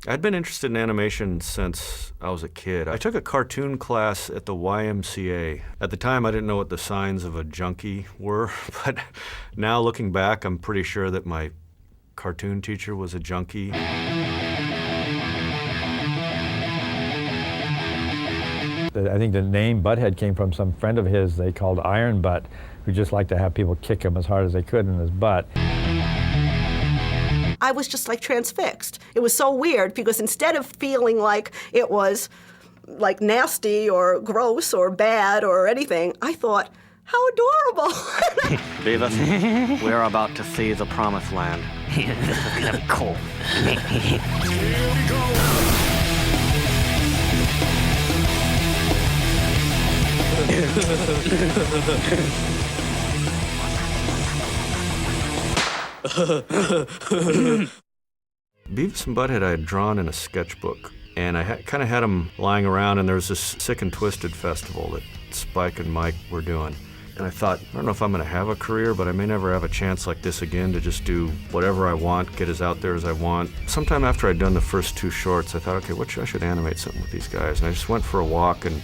I'd been interested in animation since I was a kid. I took a cartoon class at the YMCA. At the time, I didn't know what the signs of a junkie were, but now looking back, I'm pretty sure that my cartoon teacher was a junkie. I think the name Butthead came from some friend of his they called Iron Butt, who just liked to have people kick him as hard as they could in his butt. I was just like transfixed. It was so weird because instead of feeling like it was like nasty or gross or bad or anything, I thought, how adorable. Beavis, we're about to see the promised land. This is gonna be cool. Here we go. Beavis and Butthead I had drawn in a sketchbook, and I kind of had them lying around, and there was this Sick and Twisted festival that Spike and Mike were doing. And I thought, I don't know if I'm going to have a career, but I may never have a chance like this again to just do whatever I want, get as out there as I want. Sometime after I'd done the first 2 shorts, I thought, okay, I should animate something with these guys. And I just went for a walk and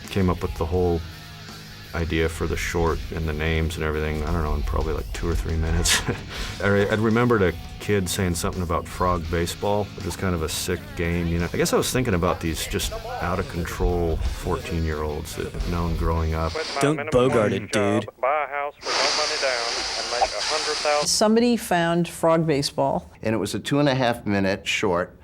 came up with the whole idea for the short and the names and everything, I don't know, in probably like 2 or 3 minutes. I'd remembered a kid saying something about frog baseball, which was kind of a sick game, you know. I guess I was thinking about these just out-of-control 14-year-olds that I've known growing up. Don't bogart it, dude. Buy a house with no money down and make $100,000. Somebody found frog baseball. And it was a 2.5-minute short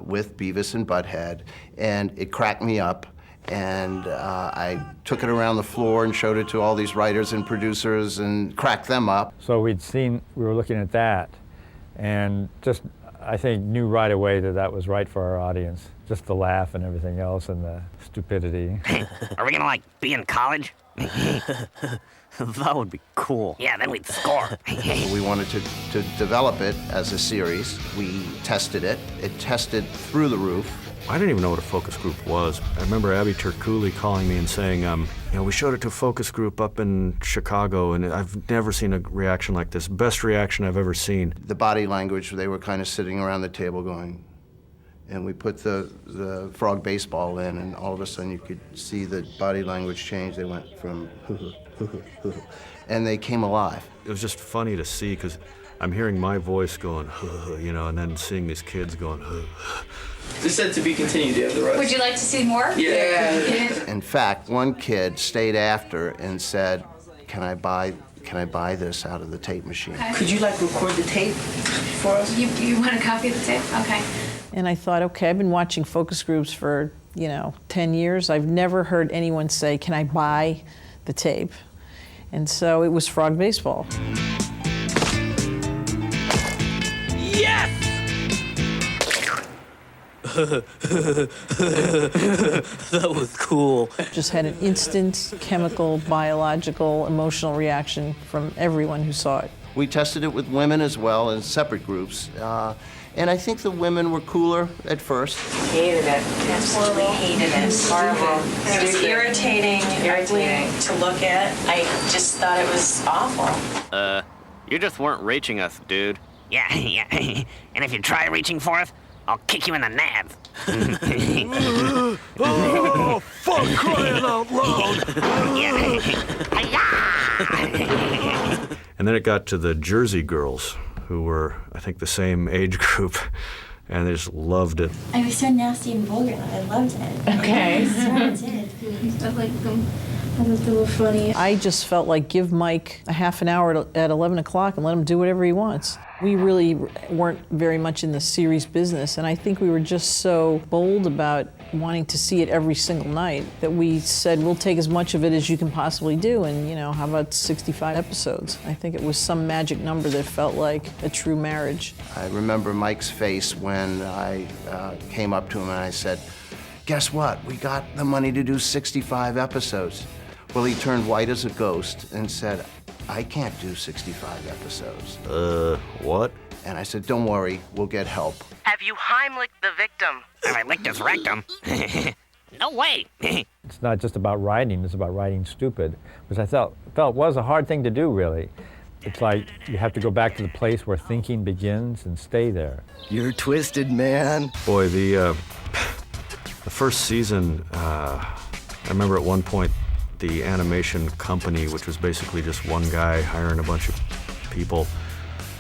with Beavis and Butthead, and it cracked me up. And I took it around the floor and showed it to all these writers and producers and cracked them up. So we were looking at that, and just, I think, knew right away that was right for our audience. Just the laugh and everything else and the stupidity. Are we gonna, like, be in college? That would be cool. Yeah, then we'd score. We wanted to develop it as a series. We tested it. It tested through the roof. I didn't even know what a focus group was. I remember Abby Turcouli calling me and saying, you know, we showed it to a focus group up in Chicago, and I've never seen a reaction like this. Best reaction I've ever seen. The body language, they were kind of sitting around the table going, and we put the frog baseball in, and all of a sudden you could see the body language change. They went from and they came alive. It was just funny to see, because I'm hearing my voice going, you know, and then seeing these kids going, This said to be continued. Do you have the rest? Would you like to see more? Yeah. In fact, one kid stayed after and said, can I buy this out of the tape machine? Okay. Could you like record the tape for us? You want a copy of the tape? Okay. And I thought, okay, I've been watching focus groups for, 10 years. I've never heard anyone say, can I buy the tape? And so it was frog baseball. Yes! That was cool. Just had an instant chemical, biological, emotional reaction from everyone who saw it. We tested it with women as well in separate groups. And I think the women were cooler at first. Hated it. Absolutely hated it. It's horrible. And it was irritating, ugly to look at. I just thought it was awful. You just weren't reaching us, dude. Yeah. And if you try reaching for us, I'll kick you in the nads. Oh, fuck, crying out loud! And then it got to the Jersey girls, who were, I think, the same age group, and they just loved it. I was so nasty and vulgar that I loved it. Okay. I did. I liked them. I thought they were funny. I just felt like give Mike a half an hour at 11 o'clock and let him do whatever he wants. We really weren't very much in the series business, and I think we were just so bold about wanting to see it every single night that we said, we'll take as much of it as you can possibly do, and how about 65 episodes? I think it was some magic number that felt like a true marriage. I remember Mike's face when I came up to him and I said, guess what? We got the money to do 65 episodes. Well, he turned white as a ghost and said, I can't do 65 episodes. What? And I said, don't worry, we'll get help. Have you Heimlicked the victim? Have I licked his rectum? No way. It's not just about writing, it's about writing stupid, which I felt was a hard thing to do, really. It's like you have to go back to the place where thinking begins and stay there. You're twisted, man. Boy, the first season, I remember at one point the animation company, which was basically just one guy hiring a bunch of people,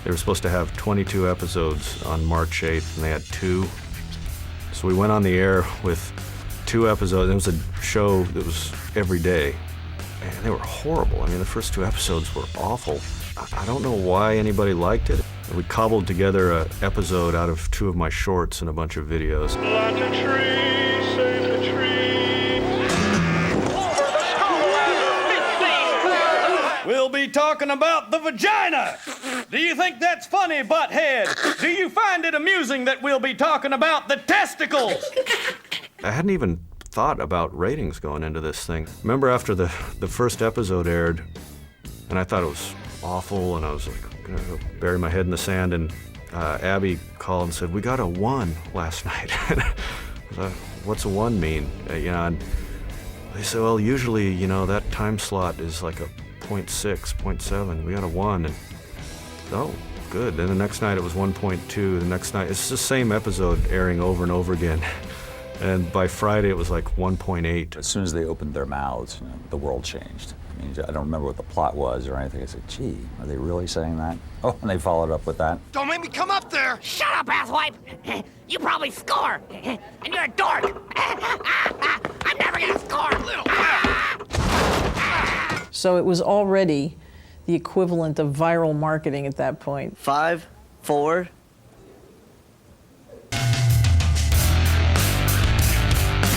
they were supposed to have 22 episodes on March 8th, and they had 2. So we went on the air with 2 episodes. It was a show that was every day, and they were horrible. I mean, the first 2 episodes were awful. I don't know why anybody liked it. We cobbled together an episode out of 2 of my shorts and a bunch of videos. Plant a tree, save the tree. Over the skull ladder, 15. We'll be talking about the vagina. Do you think that's funny, Butthead? Do you find it amusing that we'll be talking about the testicles? I hadn't even thought about ratings going into this thing. Remember after the first episode aired, and I thought it was awful, and I was like, gonna go bury my head in the sand, and Abby called and said, "We got a 1 last night." I thought, what's a 1 mean? And they said, well, usually, that time slot is like a 0.6, 0.7. We got a 1, and oh, good. Then the next night it was 1.2. The next night, it's the same episode airing over and over again. And by Friday it was like 1.8. As soon as they opened their mouths, the world changed. I mean, I don't remember what the plot was or anything. I said, gee, are they really saying that? Oh, and they followed up with that. Don't make me come up there! Shut up, asswipe! You probably score, and you're a dork. I'm never gonna score. So it was already the equivalent of viral marketing at that point. 5, 4.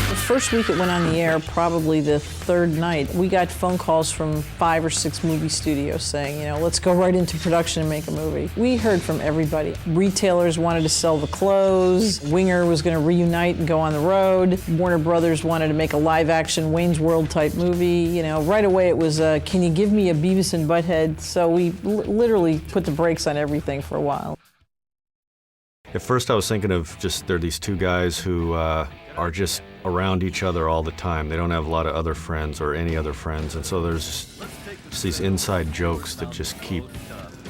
The first week it went on the air, probably the 3rd night, we got phone calls from 5 or 6 movie studios saying, let's go right into production and make a movie. We heard from everybody. Retailers wanted to sell the clothes. Winger was going to reunite and go on the road. Warner Brothers wanted to make a live-action Wayne's World type movie. Right away it was, can you give me a Beavis and Butthead? So we literally put the brakes on everything for a while. At first I was thinking of just, there are these 2 guys who are just around each other all the time. They don't have a lot of other friends or any other friends, and so there's just these inside jokes that just keep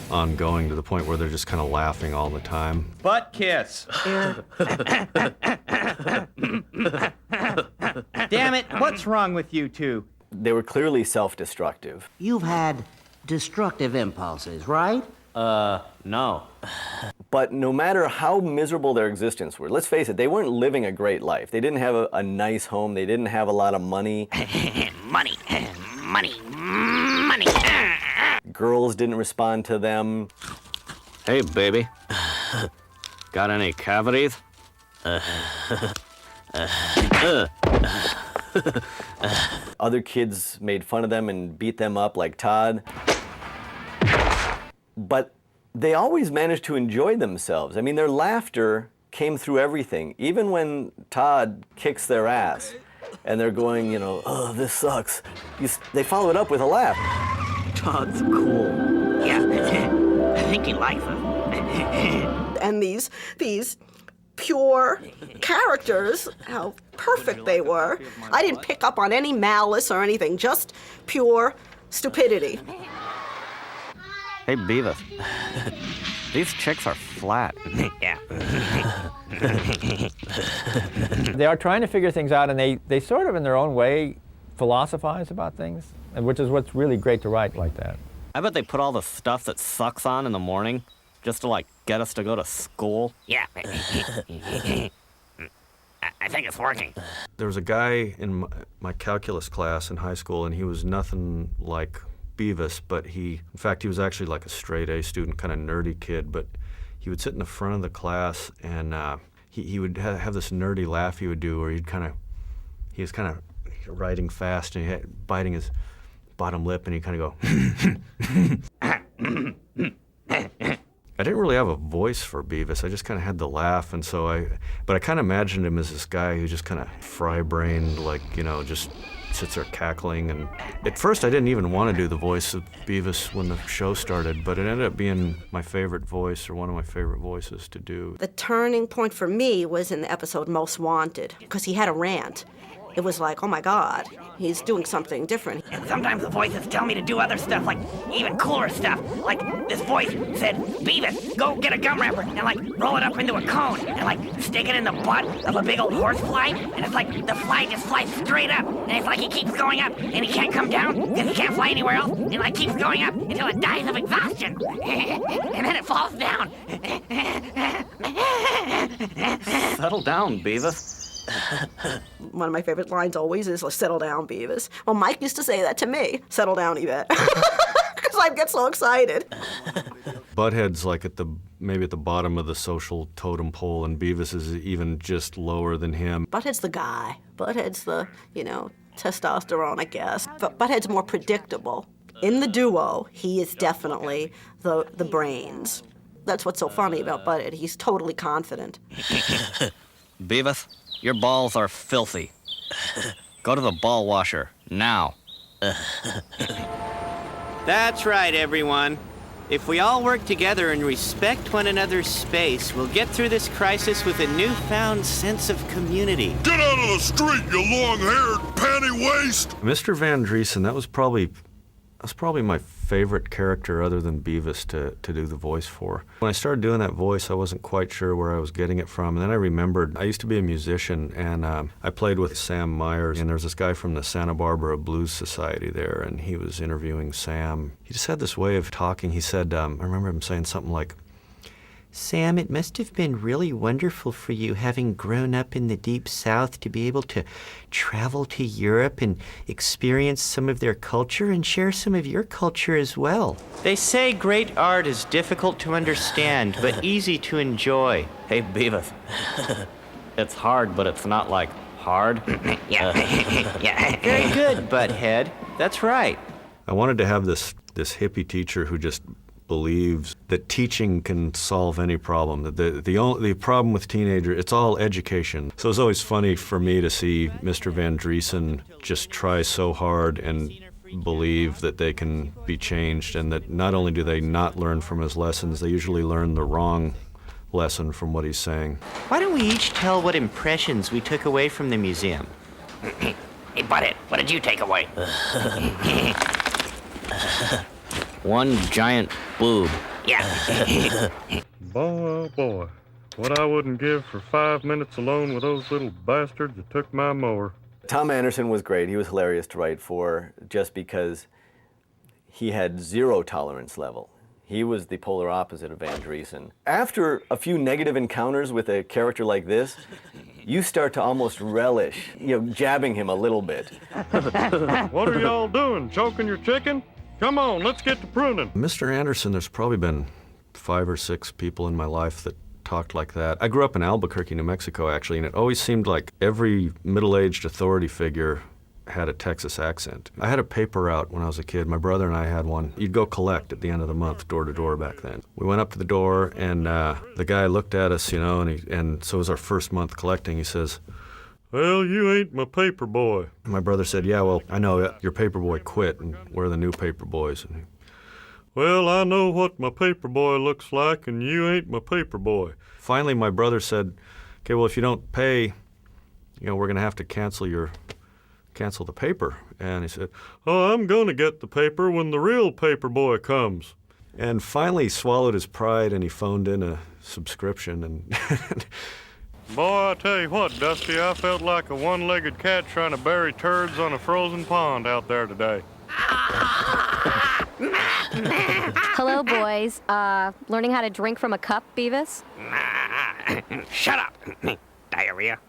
on going to the point where they're just kind of laughing all the time. Butt kiss. Damn it, what's wrong with you 2? They were clearly self-destructive. You've had destructive impulses, right? No. But no matter how miserable their existence were, let's face it, they weren't living a great life. They didn't have a nice home. They didn't have a lot of money. Money. Girls didn't respond to them. Hey, baby. Got any cavities? Other kids made fun of them and beat them up like Todd. But they always managed to enjoy themselves. I mean, their laughter came through everything. Even when Todd kicks their ass and they're going, oh, this sucks, they follow it up with a laugh. Todd's cool. Yeah, I think he likes us. And these pure characters, how perfect they were. I didn't pick up on any malice or anything, just pure stupidity. Hey, Beavis. These chicks are flat. Yeah. They are trying to figure things out, and they sort of, in their own way, philosophize about things, which is what's really great to write like that. I bet they put all the stuff that sucks on in the morning just to, get us to go to school. Yeah. I think it's working. There was a guy in my calculus class in high school, and he was nothing like Beavis, but in fact, he was actually like a straight A student, kind of nerdy kid, but he would sit in the front of the class, and he would have this nerdy laugh he would do where he was kind of writing fast, and biting his bottom lip, and he'd kind of go, I didn't really have a voice for Beavis. I just kind of had the laugh, and so but I kind of imagined him as this guy who just kind of fry-brained, just sits there cackling. And at first I didn't even want to do the voice of Beavis when the show started, but it ended up being my favorite voice, or one of my favorite voices to do. The turning point for me was in the episode Most Wanted, because he had a rant. it was like, oh my God, he's doing something different. And sometimes the voices tell me to do other stuff, like even cooler stuff. Like this voice said, Beavis, go get a gum wrapper and like roll it up into a cone and like stick it in the butt of a big old horsefly. And it's like the fly just flies straight up. And it's like he keeps going up and he can't come down because he can't fly anywhere else. And like keeps going up until it dies of exhaustion. And then it falls down. Settle down, Beavis. One of my favorite lines always is, settle down, Beavis. Well, Mike used to say that to me, settle down, Yvette. Because I'd get so excited. Butthead's like maybe at the bottom of the social totem pole, and Beavis is even just lower than him. Butthead's the guy. Butthead's the, testosterone, I guess. But Butthead's more predictable. In the duo, he is definitely the brains. That's what's so funny about Butthead. He's totally confident. Beavis, your balls are filthy. Go to the ball washer, now. That's right, everyone. If we all work together and respect one another's space, we'll get through this crisis with a newfound sense of community. Get out of the street, you long-haired panty waste! Mr. Van Driesen, that was probably my favorite character other than Beavis to do the voice for. When I started doing that voice, I wasn't quite sure where I was getting it from. And then I remembered I used to be a musician, and I played with Sam Myers. And there's this guy from the Santa Barbara Blues Society there, and he was interviewing Sam. He just had this way of talking. He said, I remember him saying something like, "Sam, it must have been really wonderful for you, having grown up in the Deep South, to be able to travel to Europe and experience some of their culture and share some of your culture as well." They say great art is difficult to understand, but easy to enjoy. Hey, Beavis. It's hard, but it's not like hard. Yeah. Very good, Butthead. That's right. I wanted to have this hippie teacher who just believes that teaching can solve any problem. The problem with teenagers, it's all education. So it's always funny for me to see Mr. Van Driesen just try so hard and believe that they can be changed, and that not only do they not learn from his lessons, they usually learn the wrong lesson from what he's saying. Why don't we each tell what impressions we took away from the museum? Hey, Butthead, what did you take away? One giant boob. Yeah. Boy, oh boy. What I wouldn't give for 5 minutes alone with those little bastards that took my mower. Tom Anderson was great. He was hilarious to write for, just because he had zero tolerance level. He was the polar opposite of Van Driesen. After a few negative encounters with a character like this, you start to almost relish, jabbing him a little bit. What are y'all doing, choking your chicken? Come on, let's get to pruning. Mr. Anderson, there's probably been 5 or 6 people in my life that talked like that. I grew up in Albuquerque, New Mexico, actually, and it always seemed like every middle-aged authority figure had a Texas accent. I had a paper route when I was a kid. My brother and I had one. You'd go collect at the end of the month, door to door back then. We went up to the door, and the guy looked at us, and so it was our first month collecting. He says, "Well, you ain't my paper boy." My brother said, "Yeah, well, I know your paper boy quit, and we're the new paper boys." And "Well, I know what my paper boy looks like, and you ain't my paper boy." Finally, my brother said, "Okay, well, if you don't pay, we're going to have to cancel the paper." And he said, "Oh, I'm going to get the paper when the real paper boy comes." And finally he swallowed his pride, and he phoned in a subscription. And Boy, I tell you what, Dusty, I felt like a one-legged cat trying to bury turds on a frozen pond out there today. Hello, boys. Learning how to drink from a cup, Beavis? Shut up. Diarrhea.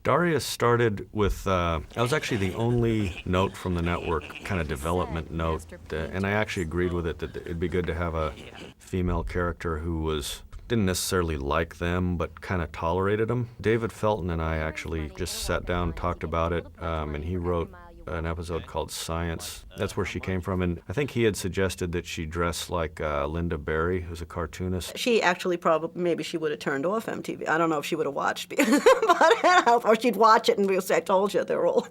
Darius started with, I was actually the only note from the network, kind of development note, and I actually agreed with it that it'd be good to have a female character who didn't necessarily like them, but kind of tolerated them. David Felton and I actually just sat down and talked about it, and he wrote an episode called Science. That's where she came from, and I think he had suggested that she dress like Linda Barry, who's a cartoonist. She actually maybe she would have turned off MTV. I don't know if she would have watched, or she'd watch it and say, "I told you, they're all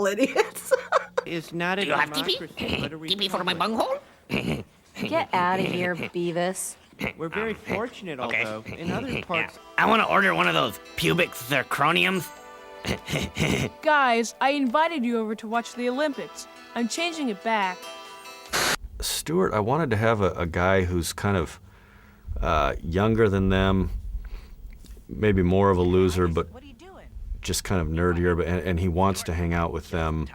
idiots." Is not a Do you have democracy, TP? but a TP for my bunghole? Get out of here, Beavis. We're very fortunate, although in other parts. I want to order one of those pubic zirconiums. Guys, I invited you over to watch the Olympics. I'm changing it back. Stuart, I wanted to have a guy who's kind of younger than them, maybe more of a loser, but just kind of nerdier, and he wants to hang out with them,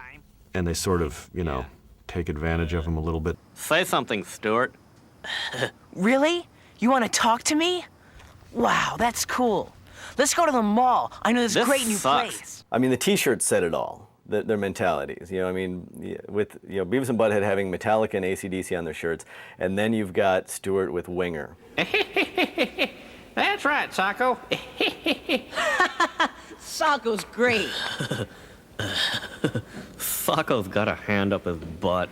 and they sort of, you know, take advantage of him a little bit. Say something, Stuart. Really? You want to talk to me? Wow, that's cool. Let's go to the mall. I know this great new place. I mean, the T-shirts said it all. Their mentalities. You know, I mean, with Beavis and Butthead having Metallica and AC/DC on their shirts, and then you've got Stuart with Winger. That's right, Socko. Socko's great. Socko's got a hand up his butt.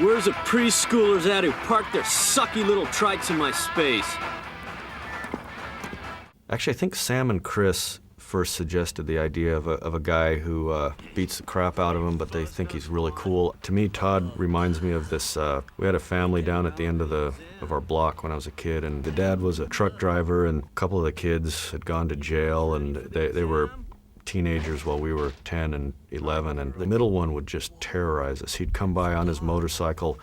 Where's the preschoolers at who park their sucky little trikes in my space? Actually, I think Sam and Chris first suggested the idea of a guy who beats the crap out of him, but they think he's really cool. To me, Todd reminds me of this. We had a family down at the end of our block when I was a kid, and the dad was a truck driver, and a couple of the kids had gone to jail, and they were teenagers while we were 10 and 11, and the middle one would just terrorize us. He'd come by on his motorcycle,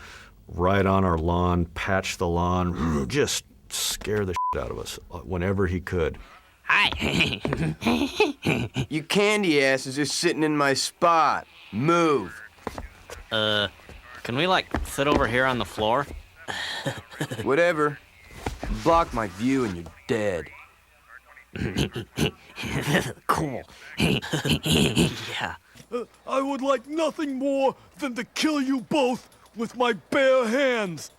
ride on our lawn, patch the lawn, just scare the shit out of us whenever he could. Hi. You candy ass is just sitting in my spot. Move. Can we, sit over here on the floor? Whatever. Block my view and you're dead. Cool. Yeah. I would like nothing more than to kill you both with my bare hands.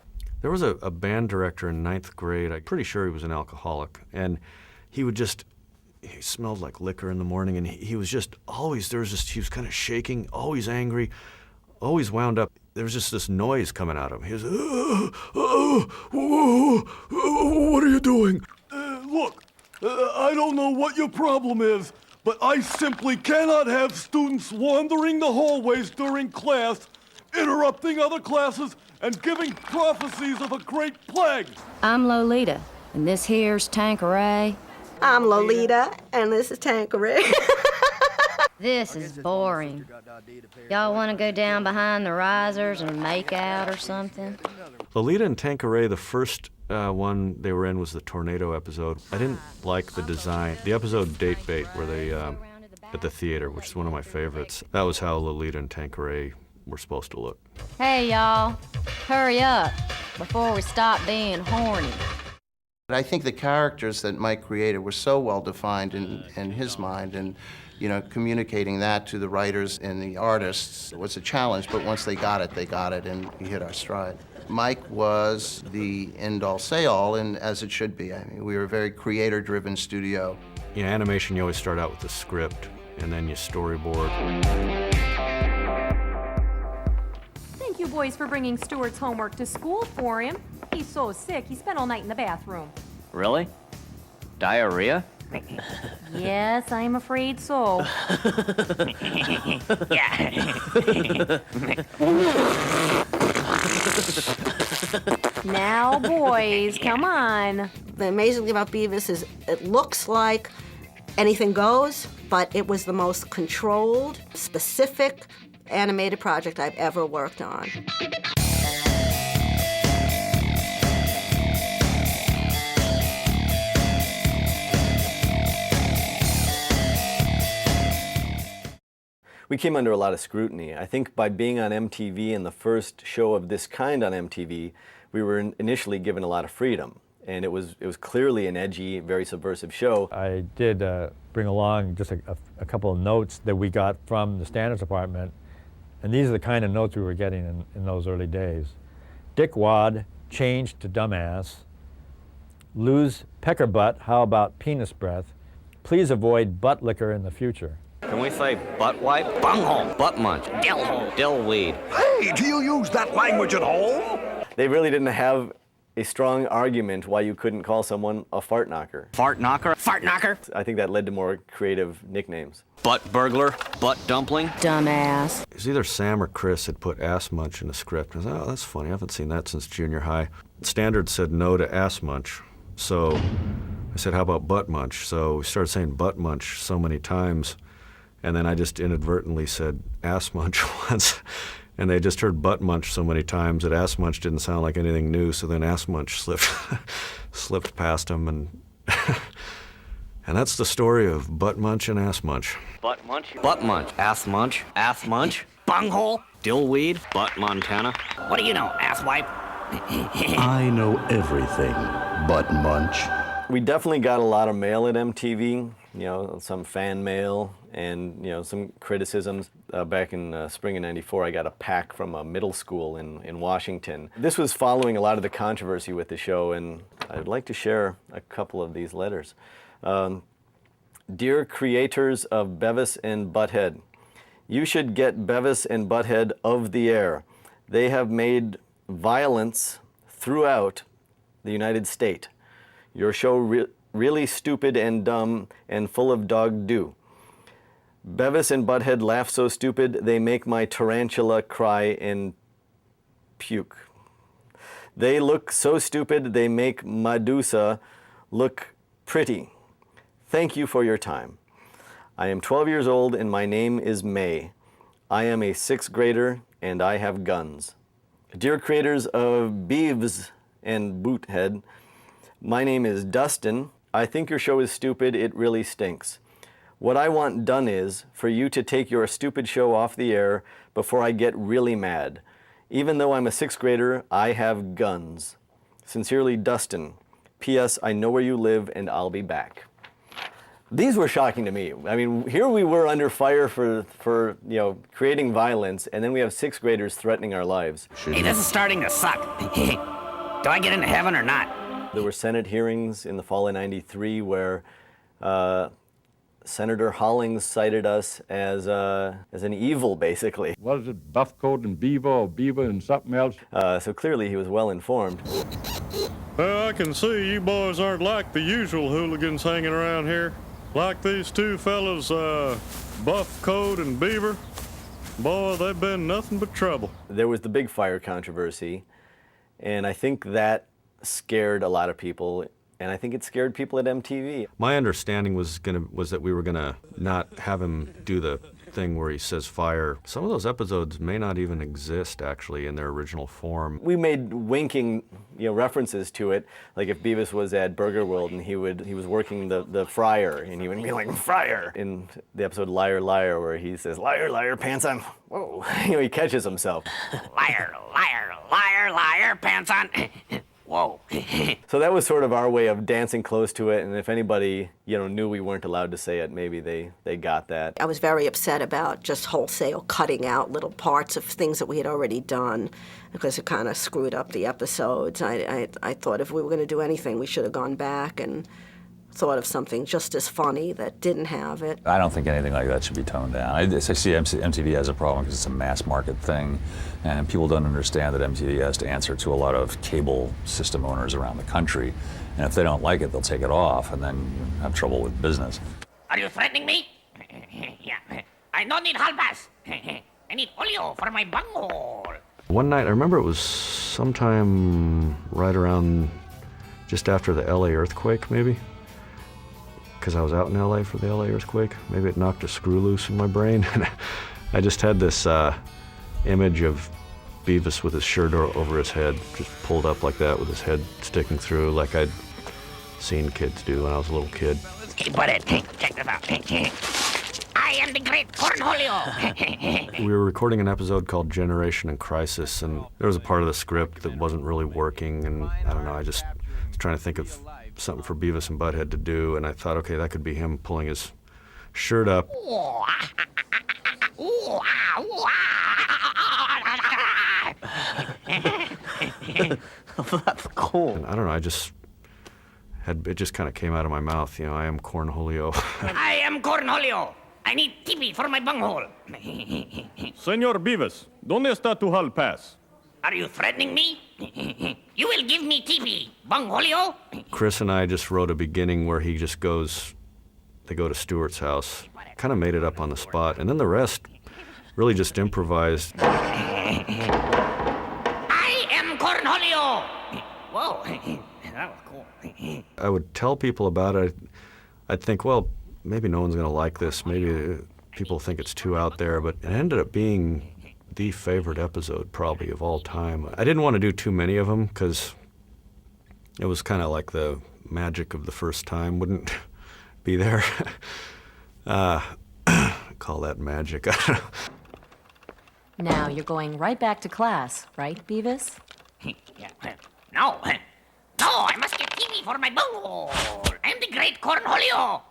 There was a band director in 9th grade, I'm pretty sure he was an alcoholic, and he smelled like liquor in the morning, and he was just always, he was kind of shaking, always angry, always wound up. There was just this noise coming out of him. He was, what are you doing? Look, I don't know what your problem is, but I simply cannot have students wandering the hallways during class, interrupting other classes, and giving prophecies of a great plague. I'm Lolita, and this here's Tanqueray. I'm Lolita, and this is Tanqueray. This is boring. Y'all want to go down behind the risers and make out or something? Lolita and Tanqueray, the first one they were in was the tornado episode. I didn't like the design. The episode Date Bait, where they at the theater, which is one of my favorites. That was how Lolita and Tanqueray were supposed to look. Hey, y'all, hurry up before we stop being horny. I think the characters that Mike created were so well defined in his mind, and communicating that to the writers and the artists was a challenge, but once they got it, and we hit our stride. Mike was the end-all, say-all, and as it should be. I mean, we were a very creator-driven studio. In animation, you always start out with the script, and then you storyboard. Thank you, boys, for bringing Stuart's homework to school for him. He's so sick, he spent all night in the bathroom. Really? Diarrhea? Yes, I'm afraid so. Now, boys, come on. The amazing thing about Beavis is it looks like anything goes, but it was the most controlled, specific animated project I've ever worked on. We came under a lot of scrutiny. I think by being on MTV and the first show of this kind on MTV, we were initially given a lot of freedom. And it was clearly an edgy, very subversive show. I did bring along just a couple of notes that we got from the standards department. And these are the kind of notes we were getting in those early days. Dickwad changed to dumbass. Lose pecker butt, how about penis breath? Please avoid butt liquor in the future. Can we say butt wipe? Bunghole, butt munch, dill hole, dill weed. Hey, do you use that language at home? They really didn't have a strong argument why you couldn't call someone a fart knocker. Fart knocker? Fart knocker? I think that led to more creative nicknames. Butt burglar? Butt dumpling? Dumbass. It was either Sam or Chris had put ass munch in the script. I was like, oh, that's funny. I haven't seen that since junior high. Standard said no to ass munch. So I said, how about butt munch? So we started saying butt munch so many times. And then I just inadvertently said ass munch once. And they just heard butt munch so many times that ass munch didn't sound like anything new. So then ass munch slipped past them. And and that's the story of butt munch and ass munch. Butt munch? Butt munch. Ass munch? Ass munch? Bunghole? Dillweed? Butt Montana? What do you know, asswipe? I know everything, butt munch. We definitely got a lot of mail at MTV, you know, some fan mail and, you know, some criticisms. Back in spring of '94, I got a pack from a middle school in Washington. This was following a lot of the controversy with the show, and I'd like to share a couple of these letters. Dear creators of Beavis and Butthead, you should get Beavis and Butthead of the air. They have made violence throughout the United States. Your show really stupid and dumb and full of dog do. Beavis and Butthead laugh so stupid they make my tarantula cry and puke. They look so stupid they make Medusa look pretty. Thank you for your time. I am 12 years old and my name is May. I am a 6th grader and I have guns. Dear creators of Beavis and Butthead, my name is Dustin. I think your show is stupid. It really stinks. What I want done is for you to take your stupid show off the air before I get really mad. Even though I'm a 6th grader, I have guns. Sincerely, Dustin. P.S. I know where you live and I'll be back. These were shocking to me. I mean, here we were under fire for you know, creating violence, and then we have 6th graders threatening our lives. Hey, this is starting to suck. Do I get into heaven or not? There were Senate hearings in the fall of '93 where Senator Hollings cited us as an evil, basically. Was it Buffcoat and Beaver or Beaver and something else? So clearly he was well informed. Well, I can see you boys aren't like the usual hooligans hanging around here. Like these two fellas, Buffcoat and Beaver. Boy, they've been nothing but trouble. There was the big fire controversy, and I think that scared a lot of people, and I think it scared people at MTV. My understanding was that we were gonna not have him do the thing where he says fire. Some of those episodes may not even exist actually in their original form. We made winking, you know, references to it, like if Beavis was at Burger World and he was working the fryer and he would be like, fryer, in the episode Liar Liar where he says, liar, liar, pants on, whoa, you know, he catches himself. Liar, liar, liar, liar, pants on. Whoa. So that was sort of our way of dancing close to it, and if anybody, you know, knew we weren't allowed to say it, maybe they got that. I was very upset about just wholesale cutting out little parts of things that we had already done because it kind of screwed up the episodes. I thought if we were going to do anything, we should have gone back and thought of something just as funny that didn't have it. I don't think anything like that should be toned down. I see MTV has a problem because it's a mass market thing, and people don't understand that MTV has to answer to a lot of cable system owners around the country, and if they don't like it, they'll take it off, and then you have trouble with business. Are you threatening me? Yeah. I don't need hall pass. I need oleo for my bunghole. One night, I remember it was sometime right around just after the LA earthquake, maybe. Because I was out in LA for the LA earthquake. Maybe it knocked a screw loose in my brain. I just had this image of Beavis with his shirt over his head, just pulled up like that with his head sticking through like I'd seen kids do when I was a little kid. Hey, Butthead, check this out. I am the great cornholio. We were recording an episode called Generation in Crisis, and there was a part of the script that wasn't really working, and I don't know, I just was trying to think of something for Beavis and Butthead to do, and I thought, okay, that could be him pulling his shirt up. That's cool. And I don't know, it just kind of came out of my mouth, you know, I am cornholio. I am cornholio. I need tippy for my bunghole. Senor Beavis, ¿dónde está tu hall pass? Are you threatening me? You will give me TV, Bungholio? Chris and I just wrote a beginning where he just goes, they go to Stuart's house, kind of made it up on the spot, and then the rest really just improvised. I am Cornholio! Whoa, that was cool. I would tell people about it. I'd think, well, maybe no one's going to like this. Maybe people think it's too out there, but it ended up being the favorite episode probably of all time. I didn't want to do too many of them because it was kind of like the magic of the first time wouldn't be there. Call that magic. Now you're going right back to class, right, Beavis? No, I must get TV for my bunghole. I'm the great Cornholio.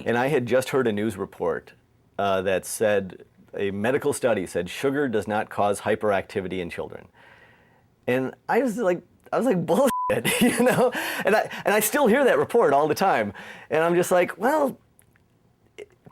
And I had just heard a news report that said, a medical study said sugar does not cause hyperactivity in children. And I was like bullshit, you know? And I still hear that report all the time. And I'm just like, well,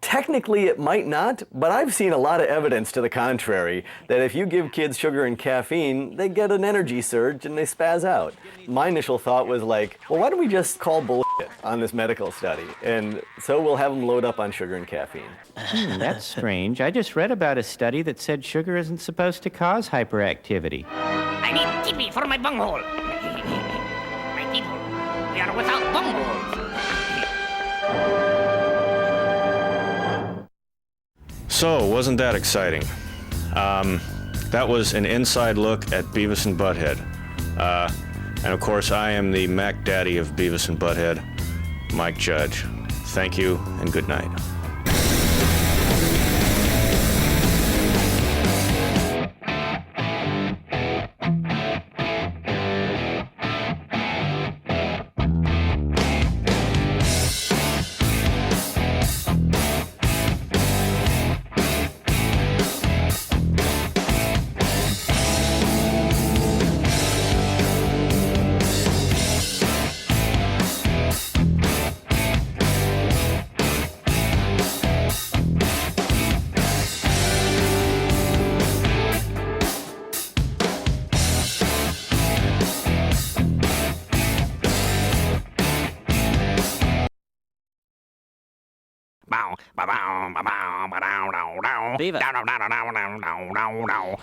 technically it might not, but I've seen a lot of evidence to the contrary, that if you give kids sugar and caffeine, they get an energy surge and they spaz out. My initial thought was like, well, why don't we just call bullshit on this medical study? And so we'll have them load up on sugar and caffeine. That's strange. I just read about a study that said sugar isn't supposed to cause hyperactivity. I need TV for my bunghole. My people, we are without bungholes. So, wasn't that exciting? That was an inside look at Beavis and Butthead. And of course, I am the Mac Daddy of Beavis and Butthead, Mike Judge. Thank you and good night.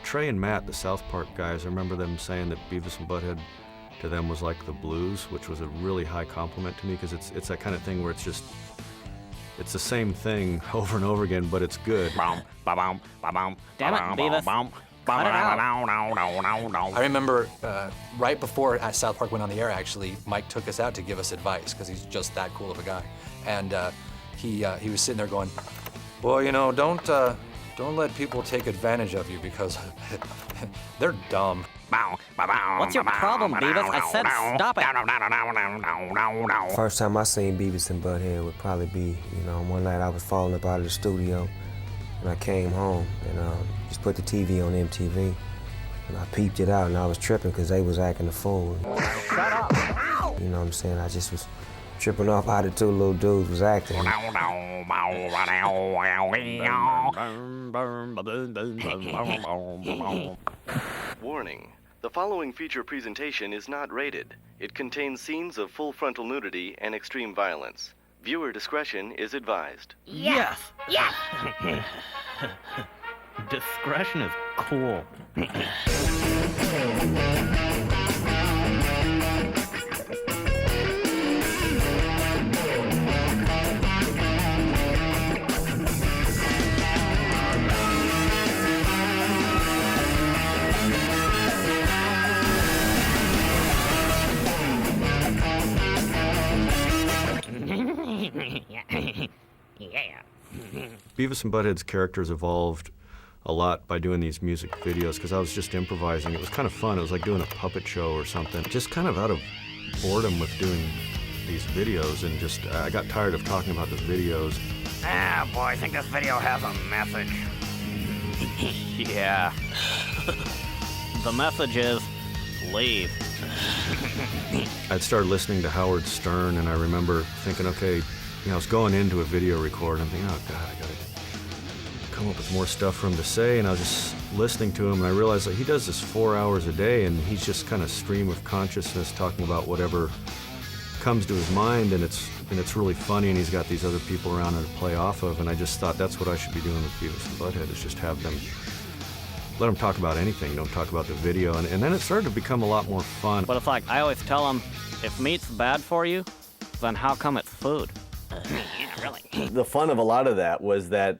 Trey and Matt, the South Park guys, I remember them saying that Beavis and Butthead to them was like the blues, which was a really high compliment to me because it's that kind of thing where it's the same thing over and over again, but it's good. Damn it, Beavis. Cut it out. I remember right before South Park went on the air, actually, Mike took us out to give us advice because he's just that cool of a guy. And he was sitting there going, well, you know, don't let people take advantage of you because they're dumb. What's your problem, Beavis? I said stop it. First time I seen Beavis and Butthead would probably be, you know, one night I was falling up out of the studio and I came home and just put the TV on MTV and I peeped it out and I was tripping because they was acting a fool. Shut up. You know what I'm saying? I just was tripping off how the two little dudes was acting. Warning. The following feature presentation is not rated. It contains scenes of full frontal nudity and extreme violence. Viewer discretion is advised. Yes. Yes. Discretion is cool. Yeah. Beavis and Butthead's characters evolved a lot by doing these music videos because I was just improvising. It was kind of fun. It was like doing a puppet show or something. Just kind of out of boredom with doing these videos and just I got tired of talking about the videos. Ah, boy, I think this video has a message. Yeah. The message is leave. I'd started listening to Howard Stern and I remember thinking, okay, you know, I was going into a video record and I'm thinking, oh God, I gotta come up with more stuff for him to say, and I was just listening to him, and I realized that he does this 4 hours a day, and he's just kind of stream of consciousness talking about whatever comes to his mind, and it's really funny, and he's got these other people around him to play off of, and I just thought that's what I should be doing with Beavis and Butthead, is just have them, let them talk about anything, don't talk about the video, and then it started to become a lot more fun. But it's like, I always tell them, if meat's bad for you, then how come it's food? Yeah, really. The fun of a lot of that was that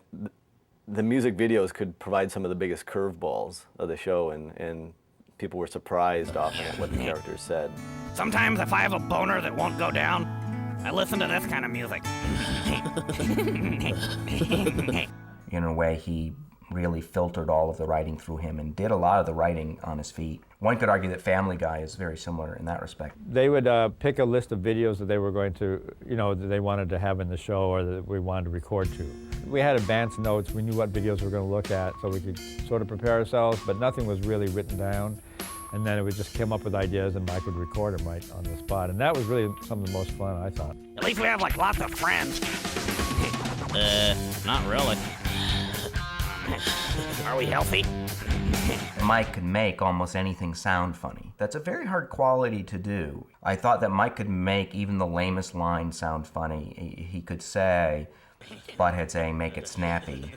the music videos could provide some of the biggest curveballs of the show, and people were surprised often at what the characters said. Sometimes if I have a boner that won't go down, I listen to this kind of music. In a way, he really filtered all of the writing through him and did a lot of the writing on his feet. One could argue that Family Guy is very similar in that respect. They would pick a list of videos that they were going to, that they wanted to have in the show or that we wanted to record to. We had advanced notes, we knew what videos we were going to look at, so we could sort of prepare ourselves, but nothing was really written down. And then it would just come up with ideas and Mike would record them right on the spot. And that was really some of the most fun, I thought. At least we have like lots of friends. Not really. Are we healthy? Mike could make almost anything sound funny. That's a very hard quality to do. I thought that Mike could make even the lamest line sound funny. He could say, Butthead saying, make it snappy.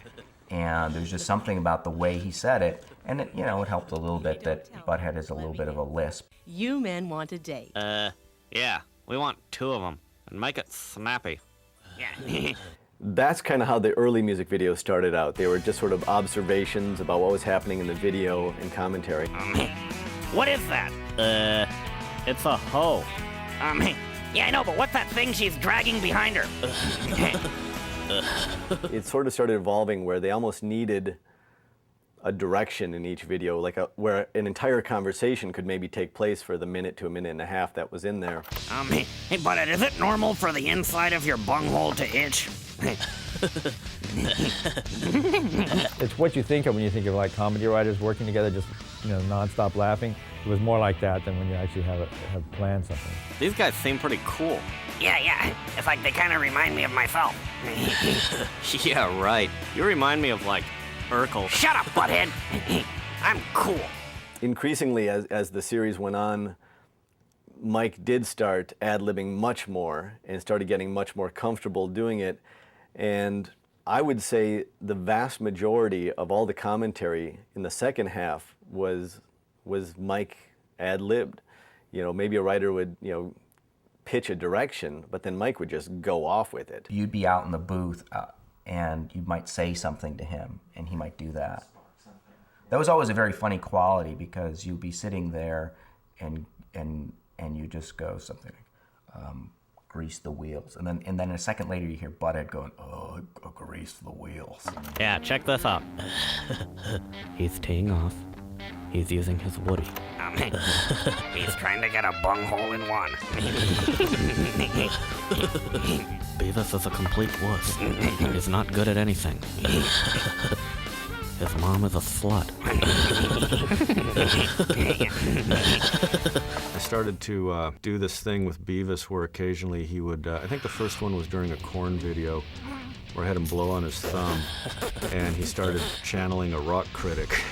And there's just something about the way he said it. And it helped a little bit that Butthead is a little bit of a lisp. You men want a date. Yeah, we want 2 of them, and make it snappy. Yeah. That's kind of how the early music videos started out. They were just sort of observations about what was happening in the video and commentary. What is that? It's a hoe. Yeah, I know, but what's that thing she's dragging behind her? It sort of started evolving where they almost needed a direction in each video, like where an entire conversation could maybe take place for the minute to a minute and a half that was in there. Hey, Butthead, is it normal for the inside of your bunghole to itch? It's what you think of when you think of like comedy writers working together, just nonstop laughing. It was more like that than when you actually have planned something. These guys seem pretty cool. Yeah. It's like they kind of remind me of myself. Yeah, right. You remind me of, like, Urkel. Shut up, Butthead. I'm cool. Increasingly, as the series went on, Mike did start ad-libbing much more and started getting much more comfortable doing it. And I would say the vast majority of all the commentary in the second half was Mike ad-libbed. Maybe a writer would, pitch a direction, but then Mike would just go off with it. You'd be out in the booth and you might say something to him and he might do that. That was always a very funny quality because you'd be sitting there and you just go something like, grease the wheels. And then a second later you hear Butthead going, oh, grease the wheels. Yeah, check this out. He's teeing off. He's using his woody. He's trying to get a bunghole in one. Beavis is a complete wuss. He's not good at anything. His mom is a slut. I started to do this thing with Beavis where occasionally he would, I think the first one was during a Korn video where I had him blow on his thumb and he started channeling a rock critic.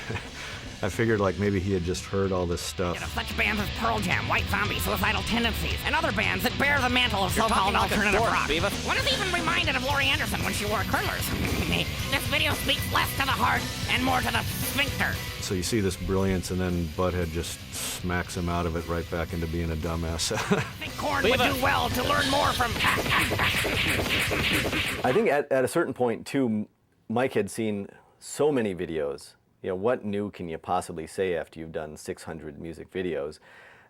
I figured like maybe he had just heard all this stuff. Such bands as Pearl Jam, White Zombie, Suicidal Tendencies, and other bands that bear the mantle of so-called alternative rock. Beavis. One is even reminded of Laurie Anderson when she wore curlers. This video speaks less to the heart and more to the sphincter. So you see this brilliance, and then Butthead just smacks him out of it right back into being a dumbass. I think Korn would do well to learn more from... I think at a certain point, too, Mike had seen so many videos. What new can you possibly say after you've done 600 music videos?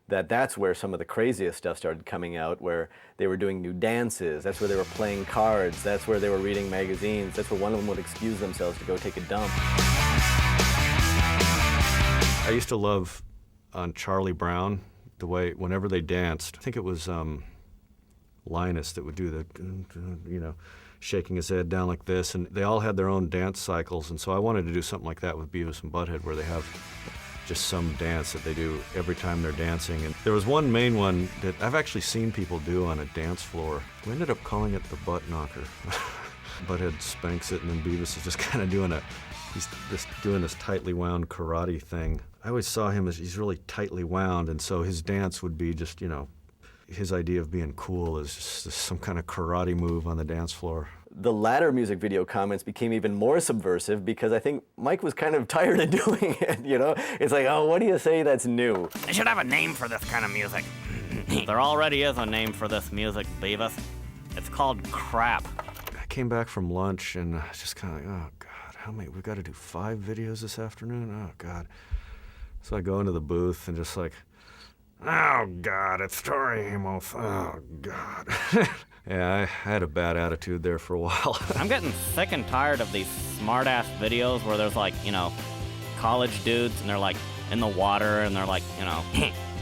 That's where some of the craziest stuff started coming out, where they were doing new dances, that's where they were playing cards, that's where they were reading magazines, that's where one of them would excuse themselves to go take a dump. I used to love on Charlie Brown, the way whenever they danced, I think it was Linus that would do the, shaking his head down like this, and they all had their own dance cycles, and so I wanted to do something like that with Beavis and Butthead, where they have just some dance that they do every time they're dancing. And there was one main one that I've actually seen people do on a dance floor. We ended up calling it the butt knocker. Butthead spanks it, and then Beavis is just kind of doing he's just doing this tightly wound karate thing. I always saw him as he's really tightly wound, and so his dance would be just, his idea of being cool is just some kind of karate move on the dance floor. The latter music video comments became even more subversive because I think Mike was kind of tired of doing it, It's like, oh, what do you say that's new? They should have a name for this kind of music. There already is a name for this music, Beavis. It's called crap. I came back from lunch and I was just kind of like, oh, God, how many? We've got to do 5 videos this afternoon? Oh, God. So I go into the booth and just like, oh, God, it's Tori Amos. Oh, God. Yeah, I had a bad attitude there for a while. I'm getting sick and tired of these smart-ass videos where there's like, college dudes and they're like in the water and they're like,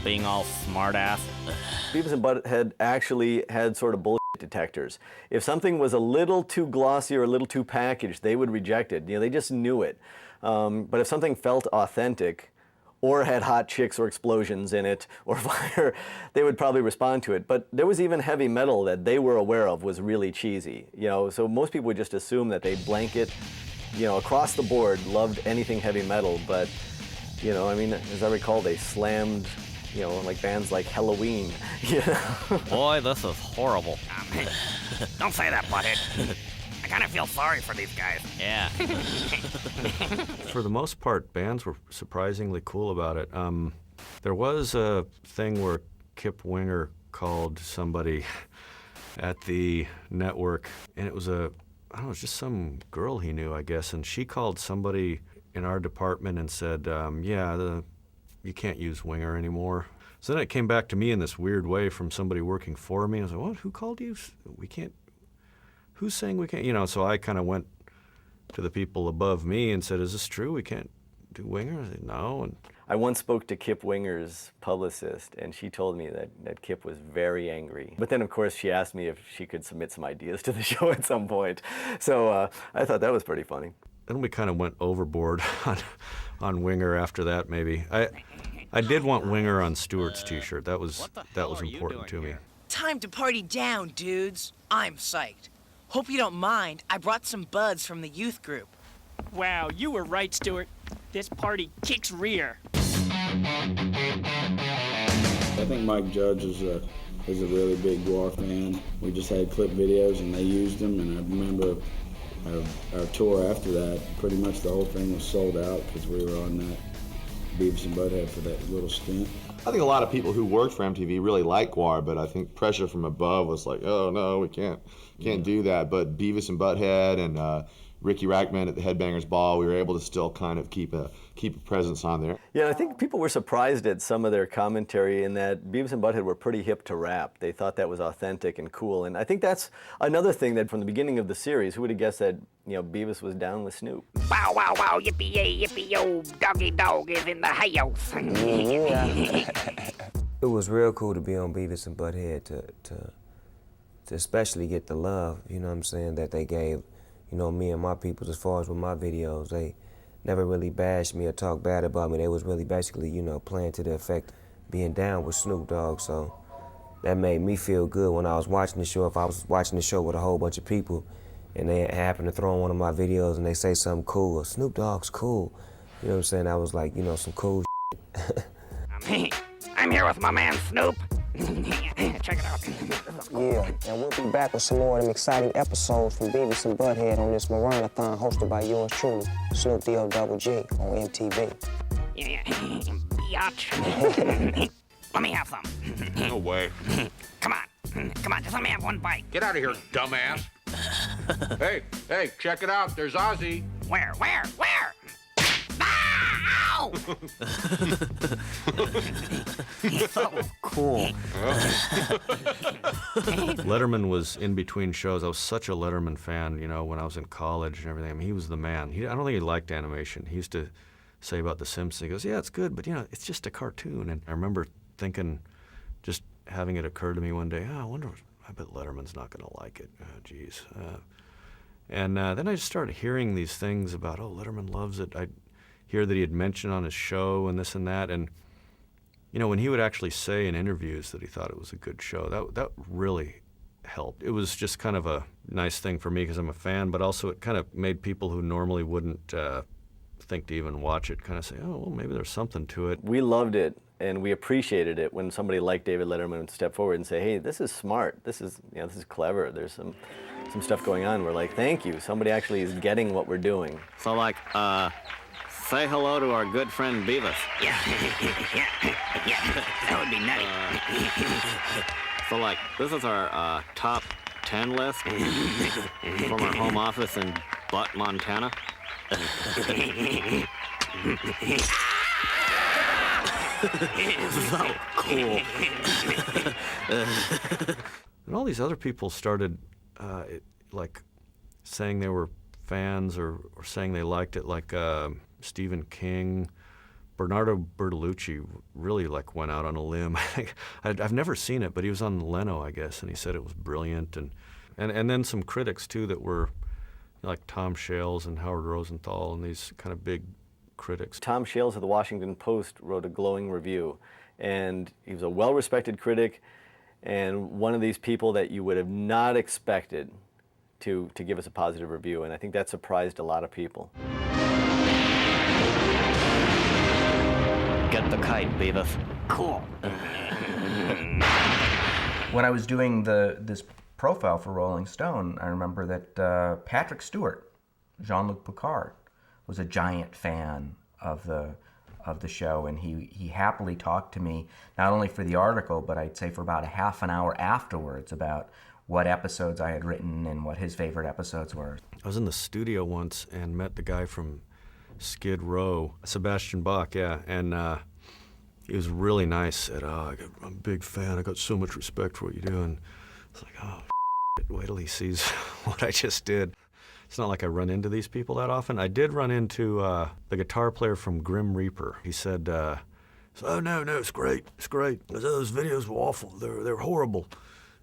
being all smart-ass. Beavis and Butthead actually had sort of bullshit detectors. If something was a little too glossy or a little too packaged, they would reject it. They just knew it. But if something felt authentic, or had hot chicks or explosions in it, or fire, they would probably respond to it. But there was even heavy metal that they were aware of was really cheesy. So most people would just assume that they'd blanket, across the board, loved anything heavy metal. But, as I recall, they slammed, like bands like Halloween. Boy, this is horrible. Don't say that, Butthead. I kind of feel sorry for these guys. Yeah. For the most part, bands were surprisingly cool about it. There was a thing where Kip Winger called somebody at the network, and it was it's just some girl he knew, I guess, and she called somebody in our department and said, you can't use Winger anymore. So then it came back to me in this weird way from somebody working for me. I was like, what? Who called you? We can't. Who's saying we can't? So I kind of went to the people above me and said, is this true? We can't do Winger? I said, no. And I once spoke to Kip Winger's publicist, and she told me that Kip was very angry. But then, of course, she asked me if she could submit some ideas to the show at some point. So I thought that was pretty funny. Then we kind of went overboard on Winger after that, maybe. I did want Winger on Stewart's T-shirt. That was important to me. Time to party down, dudes. I'm psyched. Hope you don't mind. I brought some buds from the youth group. Wow, you were right, Stuart. This party kicks rear. I think Mike Judge is a really big Gwar fan. We just had clip videos and they used them, and I remember our tour after that, pretty much the whole thing was sold out because we were on that Beavis and Butthead for that little stint. I think a lot of people who worked for MTV really liked Gwar, but I think pressure from above was like, oh no, we can't do that. But Beavis and Butthead and Ricky Rackman at the Headbangers Ball, we were able to still kind of keep a presence on there. Yeah, I think people were surprised at some of their commentary in that Beavis and Butthead were pretty hip to rap. They thought that was authentic and cool, and I think that's another thing that from the beginning of the series, who would have guessed that Beavis was down with Snoop? Wow, wow, wow, yippee-yay, yippee-yo, doggy dog is in the house. It was real cool to be on Beavis and Butthead to especially get the love, you know what I'm saying, that they gave, me and my people as far as with my videos. They never really bashed me or talked bad about me. They was really basically, playing to the effect being down with Snoop Dogg. So that made me feel good when I was watching the show. If I was watching the show with a whole bunch of people and they happen to throw on one of my videos and they say something cool, or Snoop Dogg's cool, you know what I'm saying? I was like, some cool shit. I'm here with my man Snoop. Check it out. Yeah, and we'll be back with some more of them exciting episodes from Beavis and Butthead on this Maranathon hosted by yours truly, Snoop D-O-double-G on MTV. Yeah, biatch. Let me have some. No way. Come on, just let me have one bite. Get out of here, dumbass. Hey, check it out. There's Ozzy. Where? Ah, ow! So cool. Letterman was in between shows. I was such a Letterman fan, when I was in college and everything. I mean, he was the man. I don't think he liked animation. He used to say about The Simpsons, he goes, yeah, it's good, but, it's just a cartoon. And I remember thinking, just having it occur to me one day, I bet Letterman's not going to like it. Oh, geez. And then I just started hearing these things about, Letterman loves it. I'd hear that he had mentioned on his show and this and that. And, when he would actually say in interviews that he thought it was a good show, that really helped. It was just kind of a nice thing for me because I'm a fan, but also it kind of made people who normally wouldn't think to even watch it kind of say, oh, well, maybe there's something to it. We loved it, and we appreciated it when somebody like David Letterman would step forward and say, hey, this is smart, this is clever, there's some stuff going on. We're like, thank you, somebody actually is getting what we're doing. So like, say hello to our good friend Beavis. Yeah, that would be nutty. So like, this is our top 10 list from our home office in Butt, Montana. So cool. And all these other people started like saying they were fans or saying they liked it, like Stephen King. Bernardo Bertolucci really like went out on a limb. I've never seen it, but he was on Leno, I guess, and he said it was brilliant. And then some critics too that were like Tom Shales and Howard Rosenthal and these kind of big critics. Tom Shales of the Washington Post wrote a glowing review, and he was a well-respected critic and one of these people that you would have not expected to give us a positive review, and I think that surprised a lot of people. Get the kite, Beavis. Cool. When I was doing this profile for Rolling Stone, I remember that Patrick Stewart, Jean-Luc Picard, was a giant fan of the show, and he happily talked to me not only for the article, but I'd say for about a half an hour afterwards about what episodes I had written and what his favorite episodes were. I was in the studio once and met the guy from Skid Row, Sebastian Bach, yeah, and he was really nice. Said, I'm a big fan, I got so much respect for what you do, and it's like, oh, wait till he sees what I just did. It's not like I run into these people that often. I did run into the guitar player from Grim Reaper. He said, oh, no, it's great. Those videos were awful. They're horrible.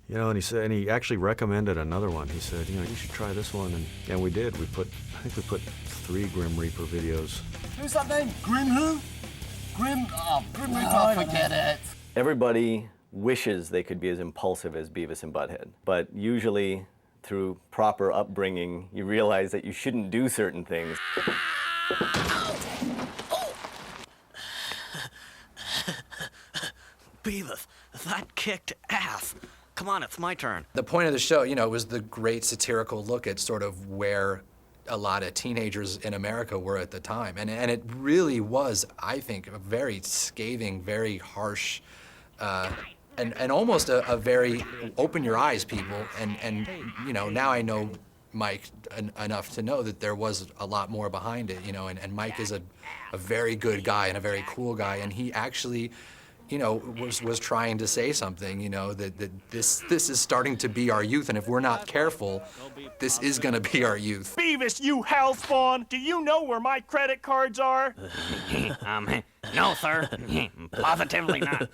You know, and he actually recommended another one. He said, you should try this one. And we did. I think we put 3 Grim Reaper videos. Who's that name? Grim who? Grim Reaper, forget it. Everybody wishes they could be as impulsive as Beavis and Butthead, but usually through proper upbringing, you realize that you shouldn't do certain things. Beavis, that kicked ass. Come on, it's my turn. The point of the show, was the great satirical look at sort of where a lot of teenagers in America were at the time. And it really was, I think, a very scathing, very harsh, and almost a very open your eyes, people. And now I know Mike enough to know that there was a lot more behind it, and Mike is a very good guy and a very cool guy, and he actually, was trying to say something, that this is starting to be our youth, and if we're not careful, this is gonna be our youth. Beavis, you hell spawn! Do you know where my credit cards are? No, sir. Positively not.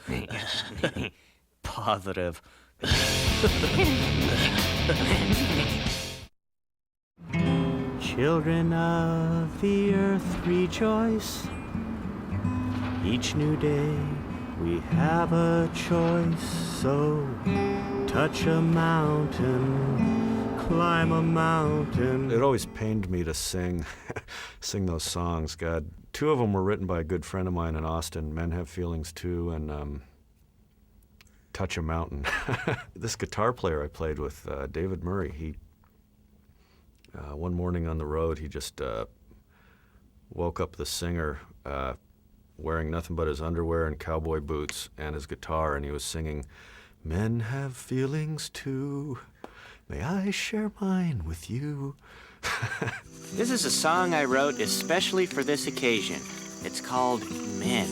Positive. Children of the earth, rejoice. Each new day we have a choice, so touch a mountain, climb a mountain. It always pained me to sing those songs, God. 2 of them were written by a good friend of mine in Austin, Men Have Feelings Too, and Touch a Mountain. This guitar player I played with, David Murray, he, one morning on the road, he just woke up the singer wearing nothing but his underwear and cowboy boots and his guitar, and he was singing, Men have feelings too, may I share mine with you. This is a song I wrote especially for this occasion. It's called Men.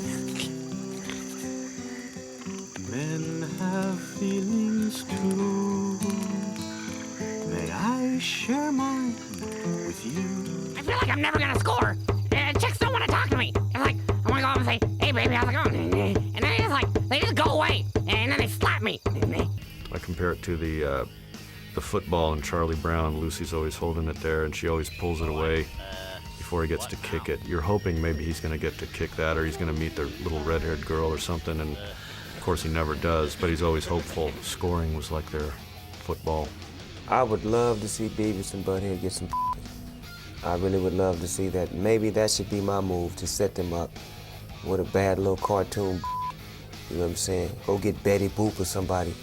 Men have feelings too, may I share mine with you. I feel like I'm never gonna score. Chicks don't want to talk to me. It's like, I want to go up and say, hey, baby, how's it going? And then it's like, they just go away, and then they slap me. I compare it to the football in Charlie Brown. Lucy's always holding it there, and she always pulls it away before he gets to kick it. You're hoping maybe he's going to get to kick that, or he's going to meet the little red-haired girl or something, and of course he never does, but he's always hopeful. Scoring was like their football. I would love to see Beavis and Butthead get some. I really would love to see that. Maybe that should be my move, to set them up with a bad little cartoon. You know what I'm saying? Go get Betty Boop or somebody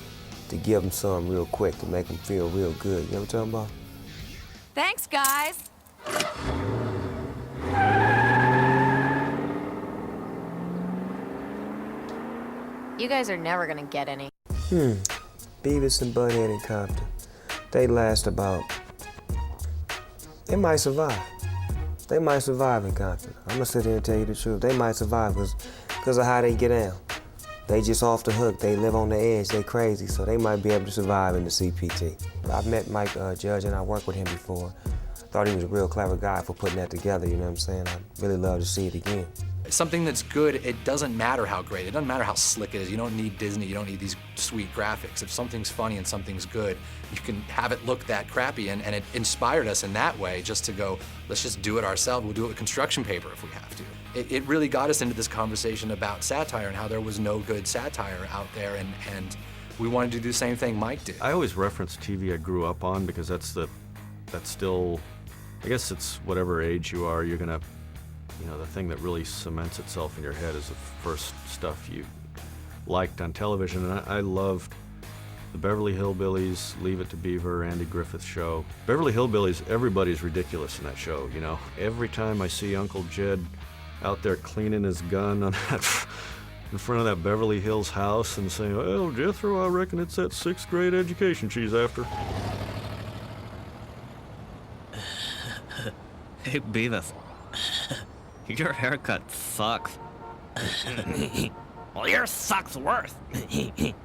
to give them some real quick to make them feel real good. You know what I'm talking about? Thanks, guys. You guys are never gonna get any. Beavis and Butthead in Compton. They last about. They might survive. They might survive in Compton. I'm gonna sit here and tell you the truth. They might survive because of how they get down. They just off the hook. They live on the edge. They crazy, so they might be able to survive in the CPT. I've met Mike Judge and I worked with him before. Thought he was a real clever guy for putting that together, you know what I'm saying? I'd really love to see it again. Something that's good, it doesn't matter how great, it doesn't matter how slick it is. You don't need Disney, you don't need these sweet graphics. If something's funny and something's good, you can have it look that crappy, and it inspired us in that way just to go, let's just do it ourselves. We'll do it with construction paper if we have to. It really got us into this conversation about satire and how there was no good satire out there, and we wanted to do the same thing Mike did. I always reference TV I grew up on because that's still, I guess it's whatever age you are, you're gonna, you know, the thing that really cements itself in your head is the first stuff you liked on television. And I loved the Beverly Hillbillies, Leave It to Beaver, Andy Griffith Show. Beverly Hillbillies, everybody's ridiculous in that show, you know. Every time I see Uncle Jed out there cleaning his gun on that, in front of that Beverly Hills house and saying, well, Jethro, I reckon it's that 6th grade education she's after. Hey, Beavis. Your haircut sucks. Well, yours sucks worse.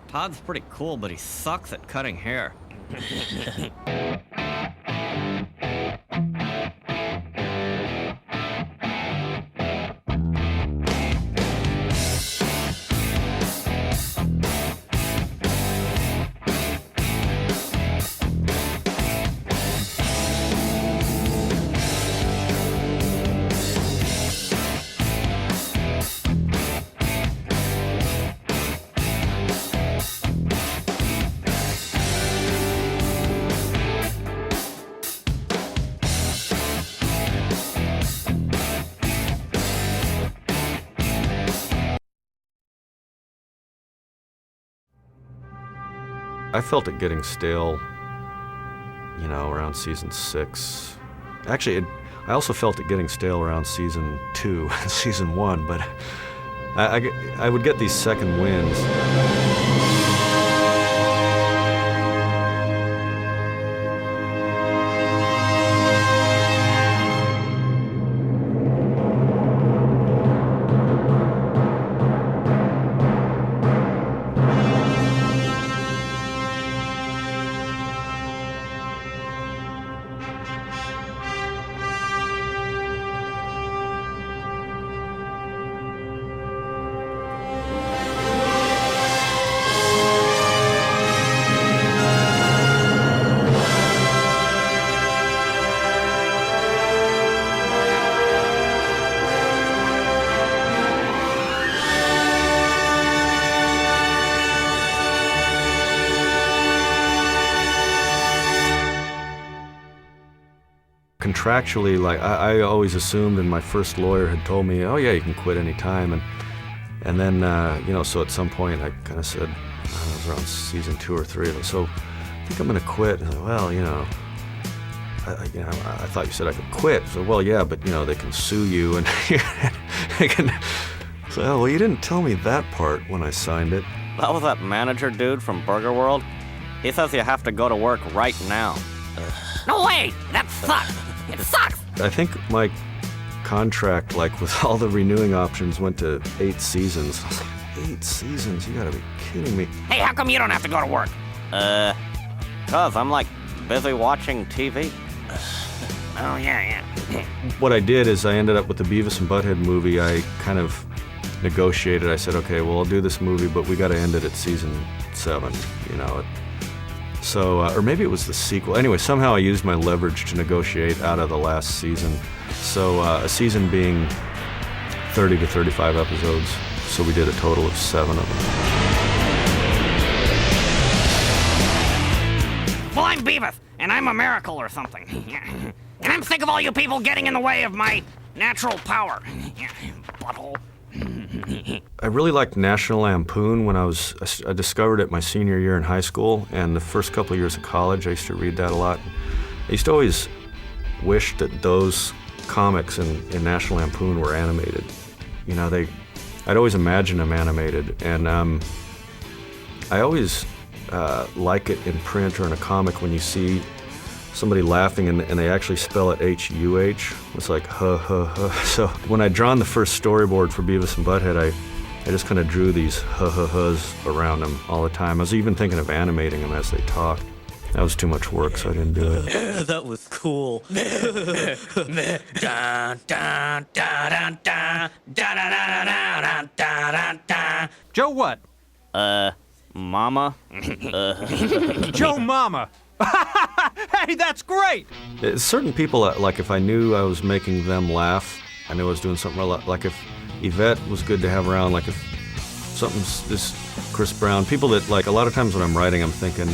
Todd's pretty cool, but he sucks at cutting hair. I felt it getting stale, you know, around season 6. Actually, I also felt it getting stale around season 2 and season 1, but I would get these second wins. Contractually, like I always assumed, and my first lawyer had told me, oh yeah, you can quit any time, and then you know, so at some point I kind of said, it was around season 2 or 3 of it, so I think I'm gonna quit. And I said, well, you know, I thought you said I could quit. So, well, yeah, but you know, they can sue you, and they can. So, oh, well, you didn't tell me that part when I signed it. That was that manager dude from Burger World. He says you have to go to work right now. No way! That sucks! It sucks! I think my contract, like with all the renewing options, went to 8 seasons. I was like, 8 seasons? You gotta be kidding me. Hey, how come you don't have to go to work? 'Cause I'm like busy watching TV. Oh, yeah. What I did is I ended up with the Beavis and Butthead movie. I kind of negotiated. I said, okay, well, I'll do this movie, but we gotta end it at season 7, you know. So, or maybe it was the sequel. Anyway, somehow I used my leverage to negotiate out of the last season. So a season being 30 to 35 episodes. So we did a total of 7 of them. I'm Beavis, and I'm a miracle or something. And I'm sick of all you people getting in the way of my natural power. Butthole. I really liked National Lampoon when I discovered it my senior year in high school, and the first couple of years of college, I used to read that a lot. I used to always wish that those comics in National Lampoon were animated. You know, I'd always imagine them animated, and I always like it in print or in a comic when you see somebody laughing and they actually spell it H-U-H. It's like, huh, huh, huh. So when I'd drawn the first storyboard for Beavis and Butthead, I just kind of drew these huh, huh, huhs around them all the time. I was even thinking of animating them as they talked. That was too much work, so I didn't do it. Yeah, that was cool. Joe what? Mama. Joe Mama. Hey, that's great! Certain people, like if I knew I was making them laugh, I knew I was doing something right. Like if Yvette was good to have around, like if something's this Chris Brown, people that, like, a lot of times when I'm writing, I'm thinking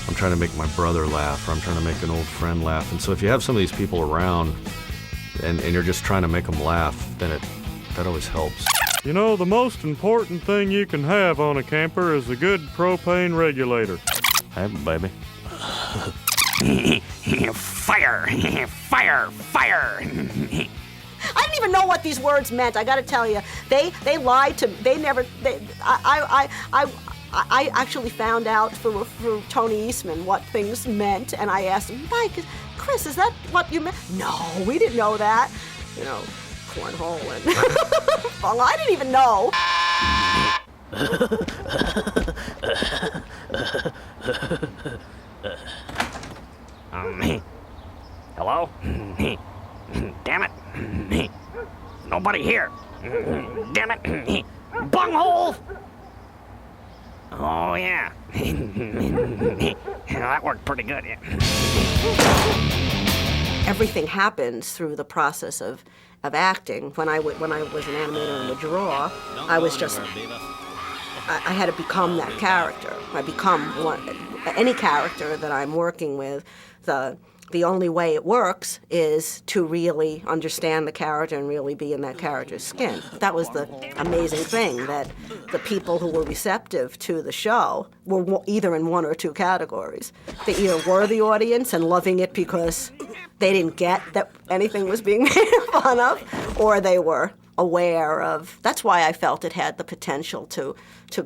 I'm trying to make my brother laugh, or I'm trying to make an old friend laugh. And so if you have some of these people around and you're just trying to make them laugh, then that always helps. You know, the most important thing you can have on a camper is a good propane regulator. Hey, baby. Fire! Fire! Fire! I didn't even know what these words meant. I got to tell you, they lied to. They never. I actually found out through Tony Eastman what things meant, and I asked him, Mike, Chris, is that what you meant? No, we didn't know that. You know, cornhole and. Well, I didn't even know. Hello? Damn it. Nobody here. Damn it. Bunghole! Oh, yeah. That worked pretty good, yeah. Everything happens through the process of acting. When I was an animator and would draw, I was just... I had to become that character. I become any character that I'm working with. The only way it works is to really understand the character and really be in that character's skin. That was the amazing thing, that the people who were receptive to the show were either in one or two categories. They either were the audience and loving it because they didn't get that anything was being made fun of, or they were aware of. That's why I felt it had the potential to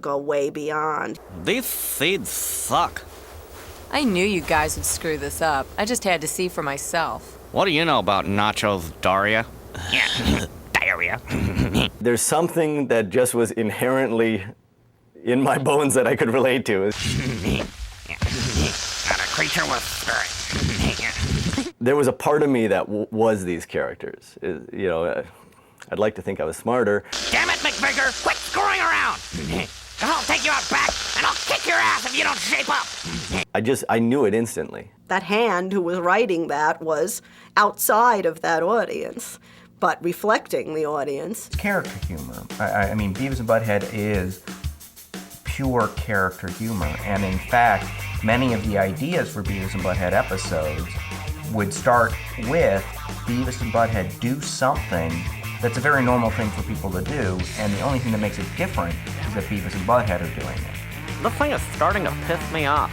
go way beyond. These seeds suck. I knew you guys would screw this up. I just had to see for myself. What do you know about Nacho's Daria? Yeah, diarrhea. There's something that just was inherently in my bones that I could relate to. Not a creature with spirit. There was a part of me that was these characters. You know, I'd like to think I was smarter. Damn it, McVicker! Quit screwing around! Cause I'll take you out back and I'll kick your ass if you don't shape up! I knew it instantly. That hand who was writing that was outside of that audience, but reflecting the audience. Character humor. I mean, Beavis and Butthead is pure character humor, and in fact, many of the ideas for Beavis and Butthead episodes would start with Beavis and Butthead do something that's a very normal thing for people to do, and the only thing that makes it different is that Beavis and Butthead are doing it. This thing is starting to piss me off.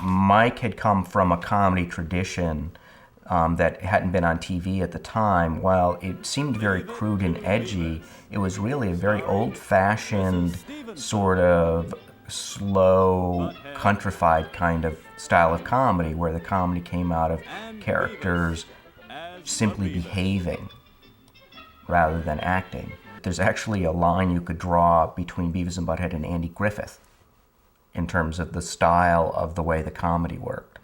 Mike had come from a comedy tradition that hadn't been on TV at the time. While it seemed very crude and edgy, it was really a very old-fashioned, sort of slow, countrified kind of style of comedy, where the comedy came out of characters simply behaving rather than acting. There's actually a line you could draw between Beavis and Butthead and Andy Griffith in terms of the style of the way the comedy worked.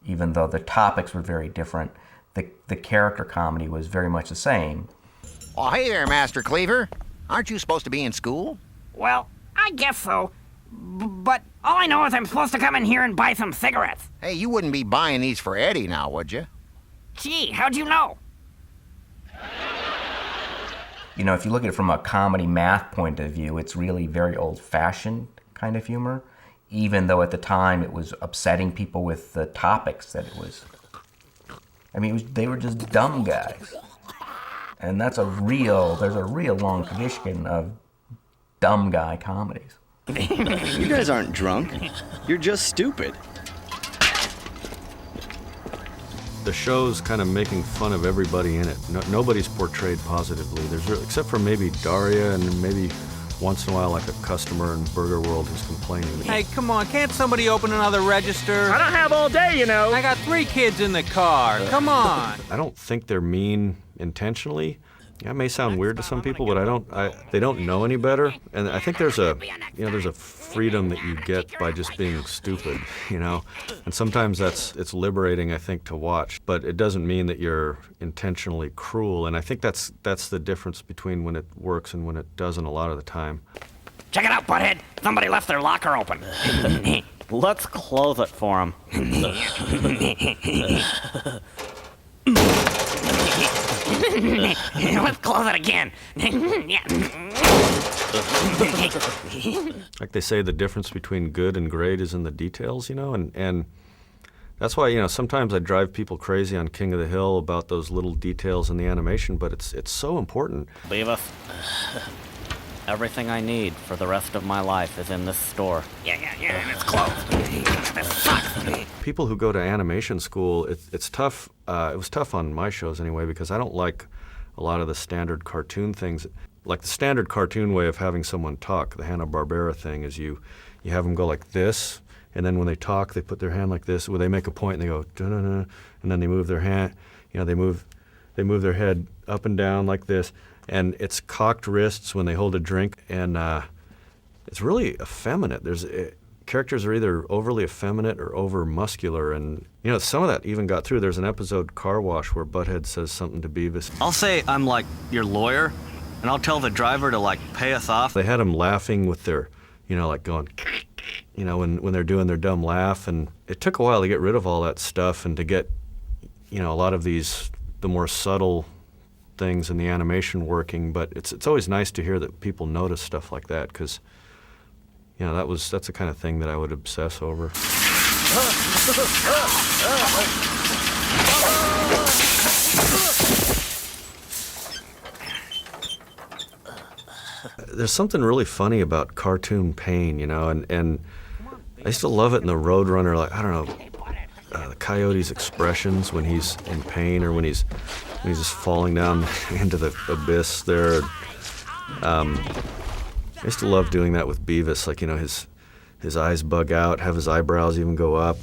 Even though the topics were very different, the character comedy was very much the same. Oh, hey there, Master Cleaver. Aren't you supposed to be in school? Well, I guess so. But all I know is I'm supposed to come in here and buy some cigarettes. Hey, you wouldn't be buying these for Eddie now, would you? Gee, how'd you know? You know, if you look at it from a comedy math point of view, it's really very old-fashioned kind of humor, even though at the time it was upsetting people with the topics that it was. I mean, they were just dumb guys. And there's a real long tradition of dumb guy comedies. You guys aren't drunk. You're just stupid. The show's kind of making fun of everybody in it. Nobody's portrayed positively. Except for maybe Daria and maybe once in a while like a customer in Burger World who's complaining. Hey, come on, can't somebody open another register? I don't have all day, you know. I got 3 kids in the car. Come on. I don't think they're mean intentionally. Yeah, it may sound weird to some people, but they don't know any better. And I think there's a freedom that you get by just being stupid, you know? And sometimes it's liberating, I think, to watch, but it doesn't mean that you're intentionally cruel. And I think that's the difference between when it works and when it doesn't a lot of the time. Check it out, Butthead. Somebody left their locker open. Let's close it for him. Let's close it again. Like they say, the difference between good and great is in the details, you know, and that's why, you know, sometimes I drive people crazy on King of the Hill about those little details in the animation, but it's so important. Beavis, everything I need for the rest of my life is in this store. Yeah, and it's closed. This sucks. People who go to animation school, it's tough. It was tough on my shows anyway, because I don't like a lot of the standard cartoon things. Like the standard cartoon way of having someone talk, the Hanna-Barbera thing, is you have them go like this, and then when they talk, they put their hand like this, where they make a point and they go, da-da-da, and then they move their hand, you know, they move their head up and down like this, and it's cocked wrists when they hold a drink, and it's really effeminate. Characters are either overly effeminate or over muscular, and you know, some of that even got through. There's an episode, Car Wash, where Butthead says something to Beavis. I'll say I'm like your lawyer, and I'll tell the driver to like pay us off. They had him laughing with their, you know, like going, you know, when they're doing their dumb laugh, and it took a while to get rid of all that stuff and to get, you know, a lot of the more subtle things in the animation working, but it's always nice to hear that people notice stuff like that, because, you know, that's the kind of thing that I would obsess over. There's something really funny about cartoon pain, you know, and I used to love it in the Roadrunner, like, I don't know, the Coyote's expressions when he's in pain or when he's just falling down into the abyss there. I used to love doing that with Beavis, like, you know, his eyes bug out, have his eyebrows even go up.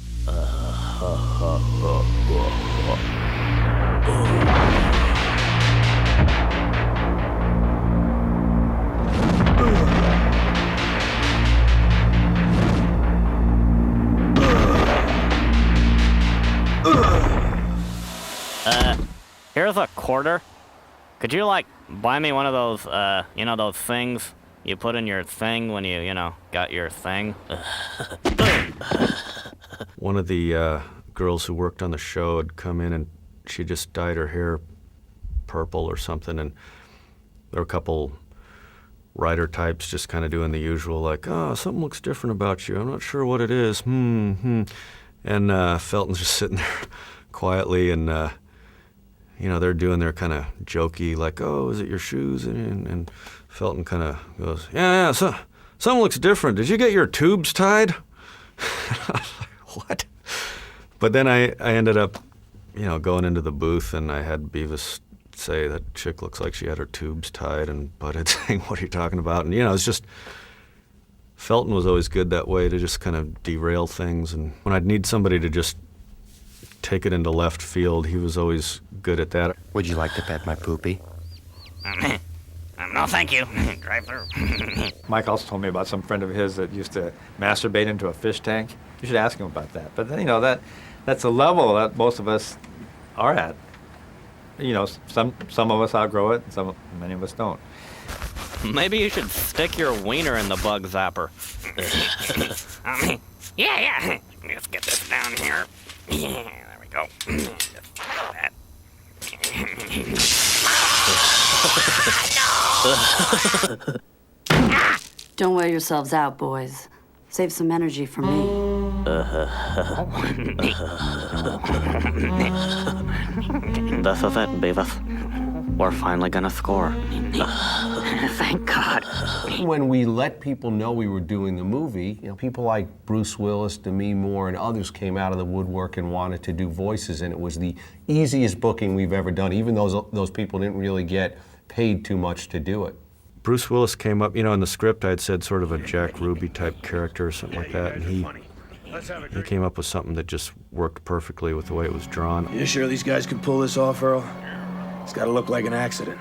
Here's a quarter. Could you, like, buy me one of those, you know, those things you put in your thing when you know, got your thing? One of the girls who worked on the show had come in and she just dyed her hair purple or something, and there were a couple writer types just kind of doing the usual, like, oh, something looks different about you. I'm not sure what it is. And Felton's just sitting there quietly, and you know, they're doing their kind of jokey, like, oh, is it your shoes? And Felton kind of goes, yeah, so, something looks different. Did you get your tubes tied? I was like, what? But then I ended up, you know, going into the booth, and I had Beavis say that chick looks like she had her tubes tied, and Butthead saying, what are you talking about? And, you know, it's just, Felton was always good that way to just kind of derail things. And when I'd need somebody to just take it into left field, he was always good at that. Would you like to pet my poopy? No, thank you. Drive through. Mike also told me about some friend of his that used to masturbate into a fish tank. You should ask him about that. But then, you know, that's a level that most of us are at. You know, some of us outgrow it, and many of us don't. Maybe you should stick your wiener in the bug zapper. Yeah. Let's get this down here. Yeah, there we go. Just like that. No! Don't wear yourselves out, boys. Save some energy for me. This is it, Beavis. We're finally gonna score. Thank God. When we let people know we were doing the movie, people like Bruce Willis, Demi Moore, and others came out of the woodwork and wanted to do voices, and it was the easiest booking we've ever done, even though those people didn't really get paid too much to do it. Bruce Willis came up, in the script I had said sort of a Jack Ruby type character or something like that, and he came up with something that just worked perfectly with the way it was drawn. You sure these guys can pull this off, Earl? It's gotta look like an accident.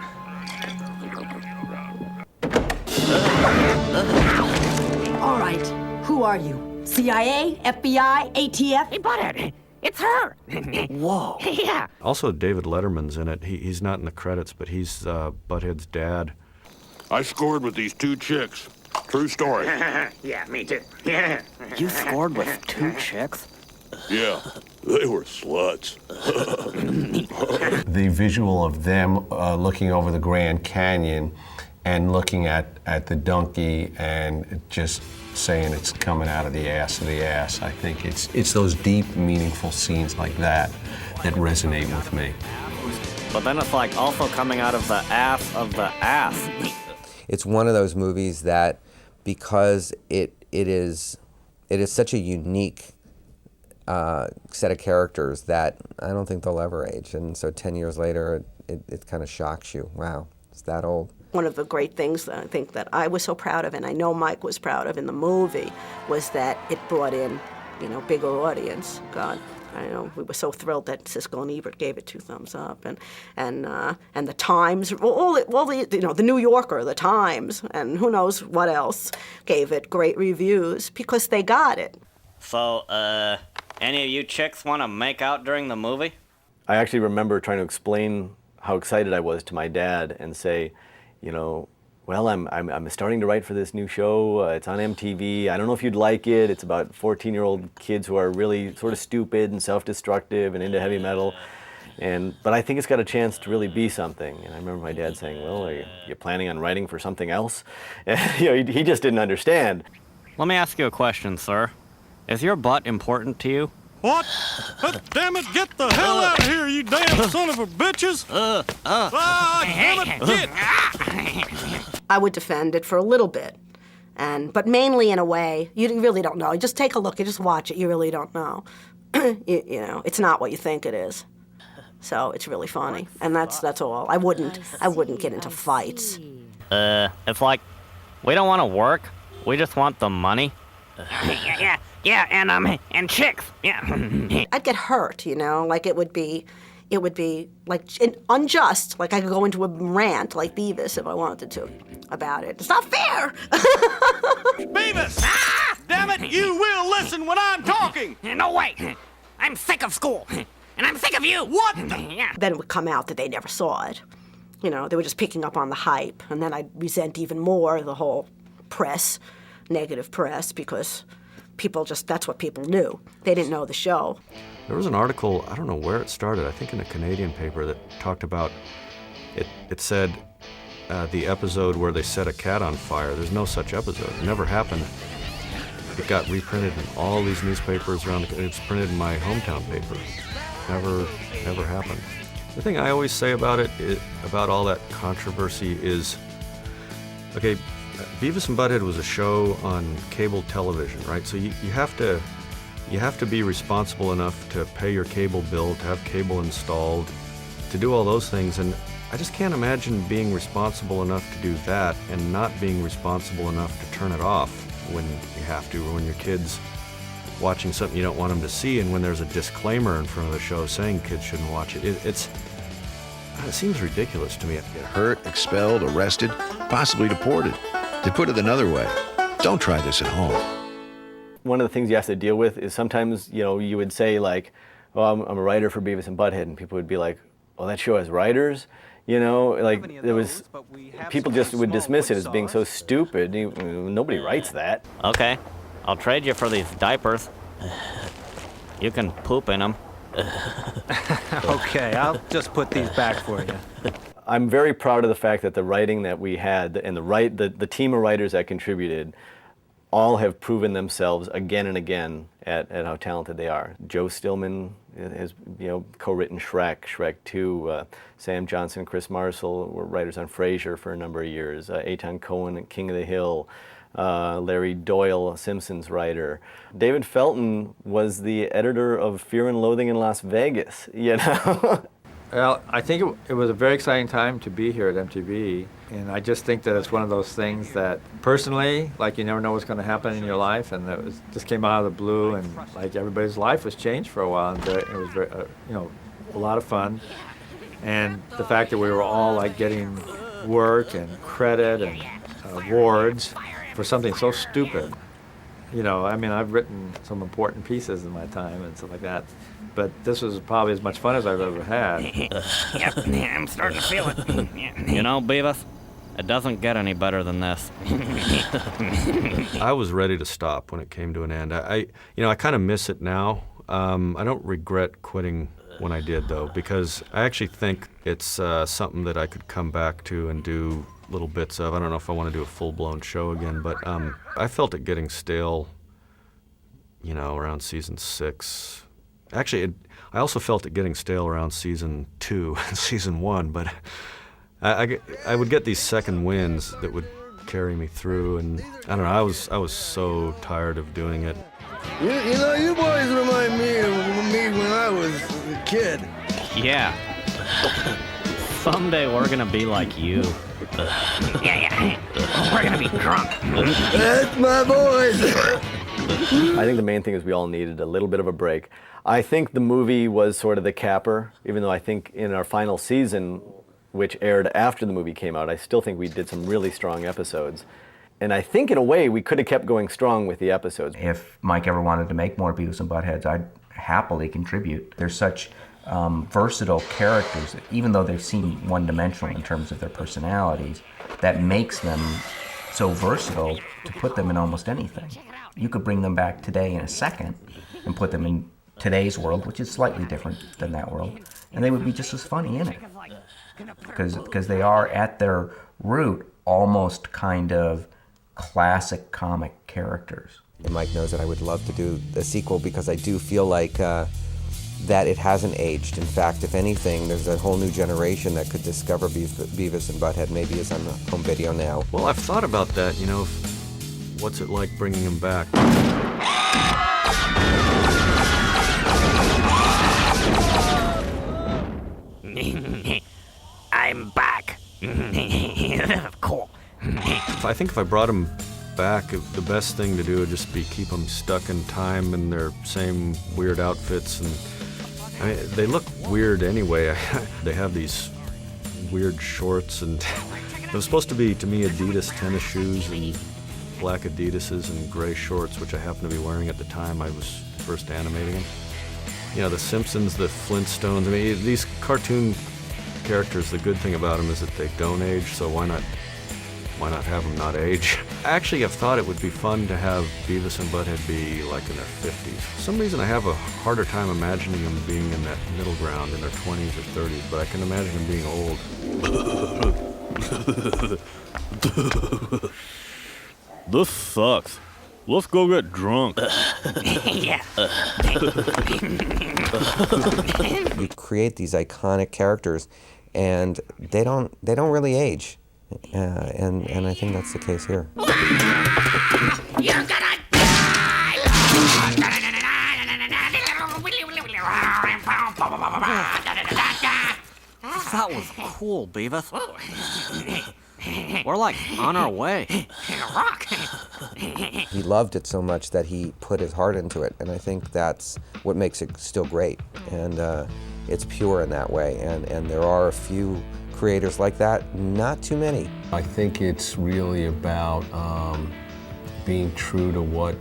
All right, who are you? CIA, FBI, ATF? Hey, Butthead, it's her. Whoa. Yeah. Also, David Letterman's in it. He's not in the credits, but he's Butthead's dad. I scored with these 2 chicks. True story. Yeah, me too. Yeah. You scored with 2 chicks? Yeah, they were sluts. The visual of them looking over the Grand Canyon and looking at the donkey and just saying it's coming out of the ass of the ass. I think it's those deep, meaningful scenes like that resonate with me. But then it's like also coming out of the ass of the ass. It's one of those movies that, because it is such a unique set of characters, that I don't think they'll ever age. And so 10 years later, it kind of shocks you. Wow, it's that old. One of the great things that I think that I was so proud of, and I know Mike was proud of in the movie, was that it brought in, bigger audience. God, I know we were so thrilled that Siskel and Ebert gave it 2 thumbs up, and the Times, all the New Yorker, the Times, and who knows what else gave it great reviews because they got it. So, any of you chicks want to make out during the movie? I actually remember trying to explain how excited I was to my dad and say, well, I'm starting to write for this new show. It's on MTV. I don't know if you'd like it. It's about 14-year-old kids who are really sort of stupid and self-destructive and into heavy metal. But I think it's got a chance to really be something. And I remember my dad saying, well, are you planning on writing for something else? And, he just didn't understand. Let me ask you a question, sir. Is your butt important to you? What? Damn it, get the hell out of here, you damn son of a bitches! Damn it, get! I would defend it for a little bit, but mainly in a way, you really don't know. You just take a look, you just watch it, you really don't know. It's not what you think it is. So it's really funny, and that's all. I wouldn't get into fights. It's like, we don't want to work, we just want the money. Yeah, and chicks, yeah. I'd get hurt, like it would be like unjust. Like I could go into a rant like Beavis if I wanted to about it. It's not fair. Beavis! Ah! Damn it, you will listen when I'm talking! No way! I'm sick of school, and I'm sick of you! What the? Yeah. Then it would come out that they never saw it. They were just picking up on the hype, and then I'd resent even more the whole negative press, because that's what people knew. They didn't know the show. There was an article, I don't know where it started, I think in a Canadian paper, that talked about, it said the episode where they set a cat on fire. There's no such episode. It never happened. It got reprinted in all these newspapers around, it was printed in my hometown paper. Never happened. The thing I always say about about all that controversy is, okay, Beavis and Butthead was a show on cable television, right? So you have to be responsible enough to pay your cable bill, to have cable installed, to do all those things. And I just can't imagine being responsible enough to do that and not being responsible enough to turn it off when you have to, or when your kid's watching something you don't want them to see, and when there's a disclaimer in front of the show saying kids shouldn't watch it. It seems ridiculous to me. Get hurt, expelled, arrested, possibly deported. To put it another way, don't try this at home. One of the things you have to deal with is sometimes, you would say like, oh, I'm a writer for Beavis and Butthead, and people would be like, oh, that show has writers? Like there was, people just would dismiss it as being so stupid. Nobody writes that. Okay, I'll trade you for these diapers. You can poop in them. Okay, I'll just put these back for you. I'm very proud of the fact that the writing that we had and the team of writers that contributed all have proven themselves again and again at how talented they are. Joe Stillman has co-written Shrek 2. Sam Johnson, Chris Marshall were writers on Frasier for a number of years. Eitan Cohen, King of the Hill. Larry Doyle, Simpsons writer. David Felton was the editor of Fear and Loathing in Las Vegas, you know? Well, I think it was a very exciting time to be here at MTV, and I just think that it's one of those things that personally, like, you never know what's going to happen in your life, and it just came out of the blue, and like everybody's life was changed for a while, and it was very, a lot of fun, and the fact that we were all like getting work and credit and awards for something so stupid. I mean, I've written some important pieces in my time and stuff like that, but this was probably as much fun as I've ever had. Yep, I'm starting to feel it. Beavis, it doesn't get any better than this. I was ready to stop when it came to an end. I kind of miss it now. I don't regret quitting when I did, though, because I actually think it's something that I could come back to and do little bits of. I don't know if I want to do a full-blown show again, but I felt it getting stale, around season 6. Actually, I also felt it getting stale around season 2 and season 1, but I would get these second wins that would carry me through, and I don't know, I was so tired of doing it. You boys remind me of me when I was a kid. Yeah. Someday we're gonna be like you. Yeah. We're gonna be drunk. That's my boys. I think the main thing is we all needed a little bit of a break. I think the movie was sort of the capper, even though I think in our final season, which aired after the movie came out, I still think we did some really strong episodes. And I think in a way we could have kept going strong with the episodes. If Mike ever wanted to make more Beavis and Buttheads, I'd happily contribute. They're such versatile characters, even though they seem one-dimensional in terms of their personalities, that makes them so versatile to put them in almost anything. You could bring them back today in a second and put them in today's world, which is slightly different than that world, and they would be just as funny in it. Because they are, at their root, almost kind of classic comic characters. And Mike knows that I would love to do a sequel because I do feel like that it hasn't aged. In fact, if anything, there's a whole new generation that could discover Beavis and Butthead, maybe as on home video now. Well, I've thought about that, what's it like bringing him back? I'm back. Cool. I think if I brought him back, the best thing to do would just be keep them stuck in time in their same weird outfits, and they look weird anyway. They have these weird shorts, and it was supposed to be, to me, Adidas tennis shoes and black Adidases and gray shorts, which I happened to be wearing at the time I was first animating them. The Simpsons, the Flintstones, these cartoon characters, the good thing about them is that they don't age, so why not have them not age? Actually, I've thought it would be fun to have Beavis and Butthead be like in their 50s. For some reason, I have a harder time imagining them being in that middle ground in their 20s or 30s, but I can imagine them being old. This sucks. Let's go get drunk. Yeah. You create these iconic characters, and they don't really age. And I think that's the case here. You're gonna That was cool, Beavis. We're like on our way. rock. He loved it so much that he put his heart into it, and I think that's what makes it still great. And it's pure in that way, and there are a few creators like that, not too many. I think it's really about being true to what,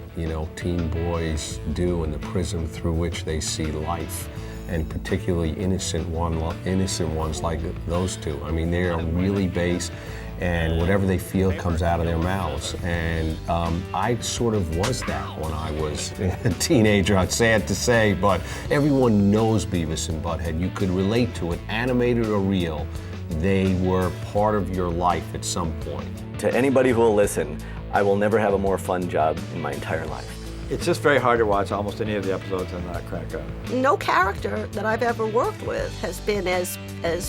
teen boys do and the prism through which they see life, and particularly innocent ones like those two. They are really base, and whatever they feel comes out of their mouths. And I sort of was that when I was a teenager. It's sad to say, but everyone knows Beavis and Butthead. You could relate to it, animated or real. they were part of your life at some point. To anybody who will listen, I will never have a more fun job in my entire life. It's just very hard to watch almost any of the episodes and not crack up. No character that I've ever worked with has been as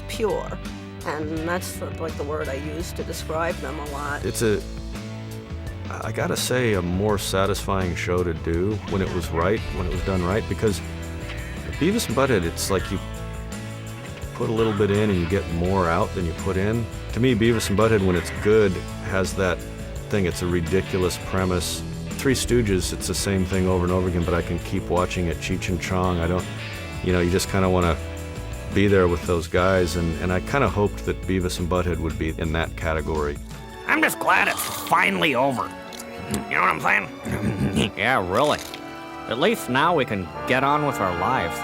pure, and that's like the word I use to describe them a lot. It's I gotta say, a more satisfying show to do when it was done right, because Beavis and Butthead, it's like you put a little bit in and you get more out than you put in. To me, Beavis and Butthead, when it's good, has that thing. It's a ridiculous premise. Three Stooges, it's the same thing over and over again, but I can keep watching it, Cheech and Chong. I don't, you just kind of want to be there with those guys, and I kind of hoped that Beavis and Butthead would be in that category. I'm just glad it's finally over. You know what I'm saying? Yeah, really. At least now we can get on with our lives.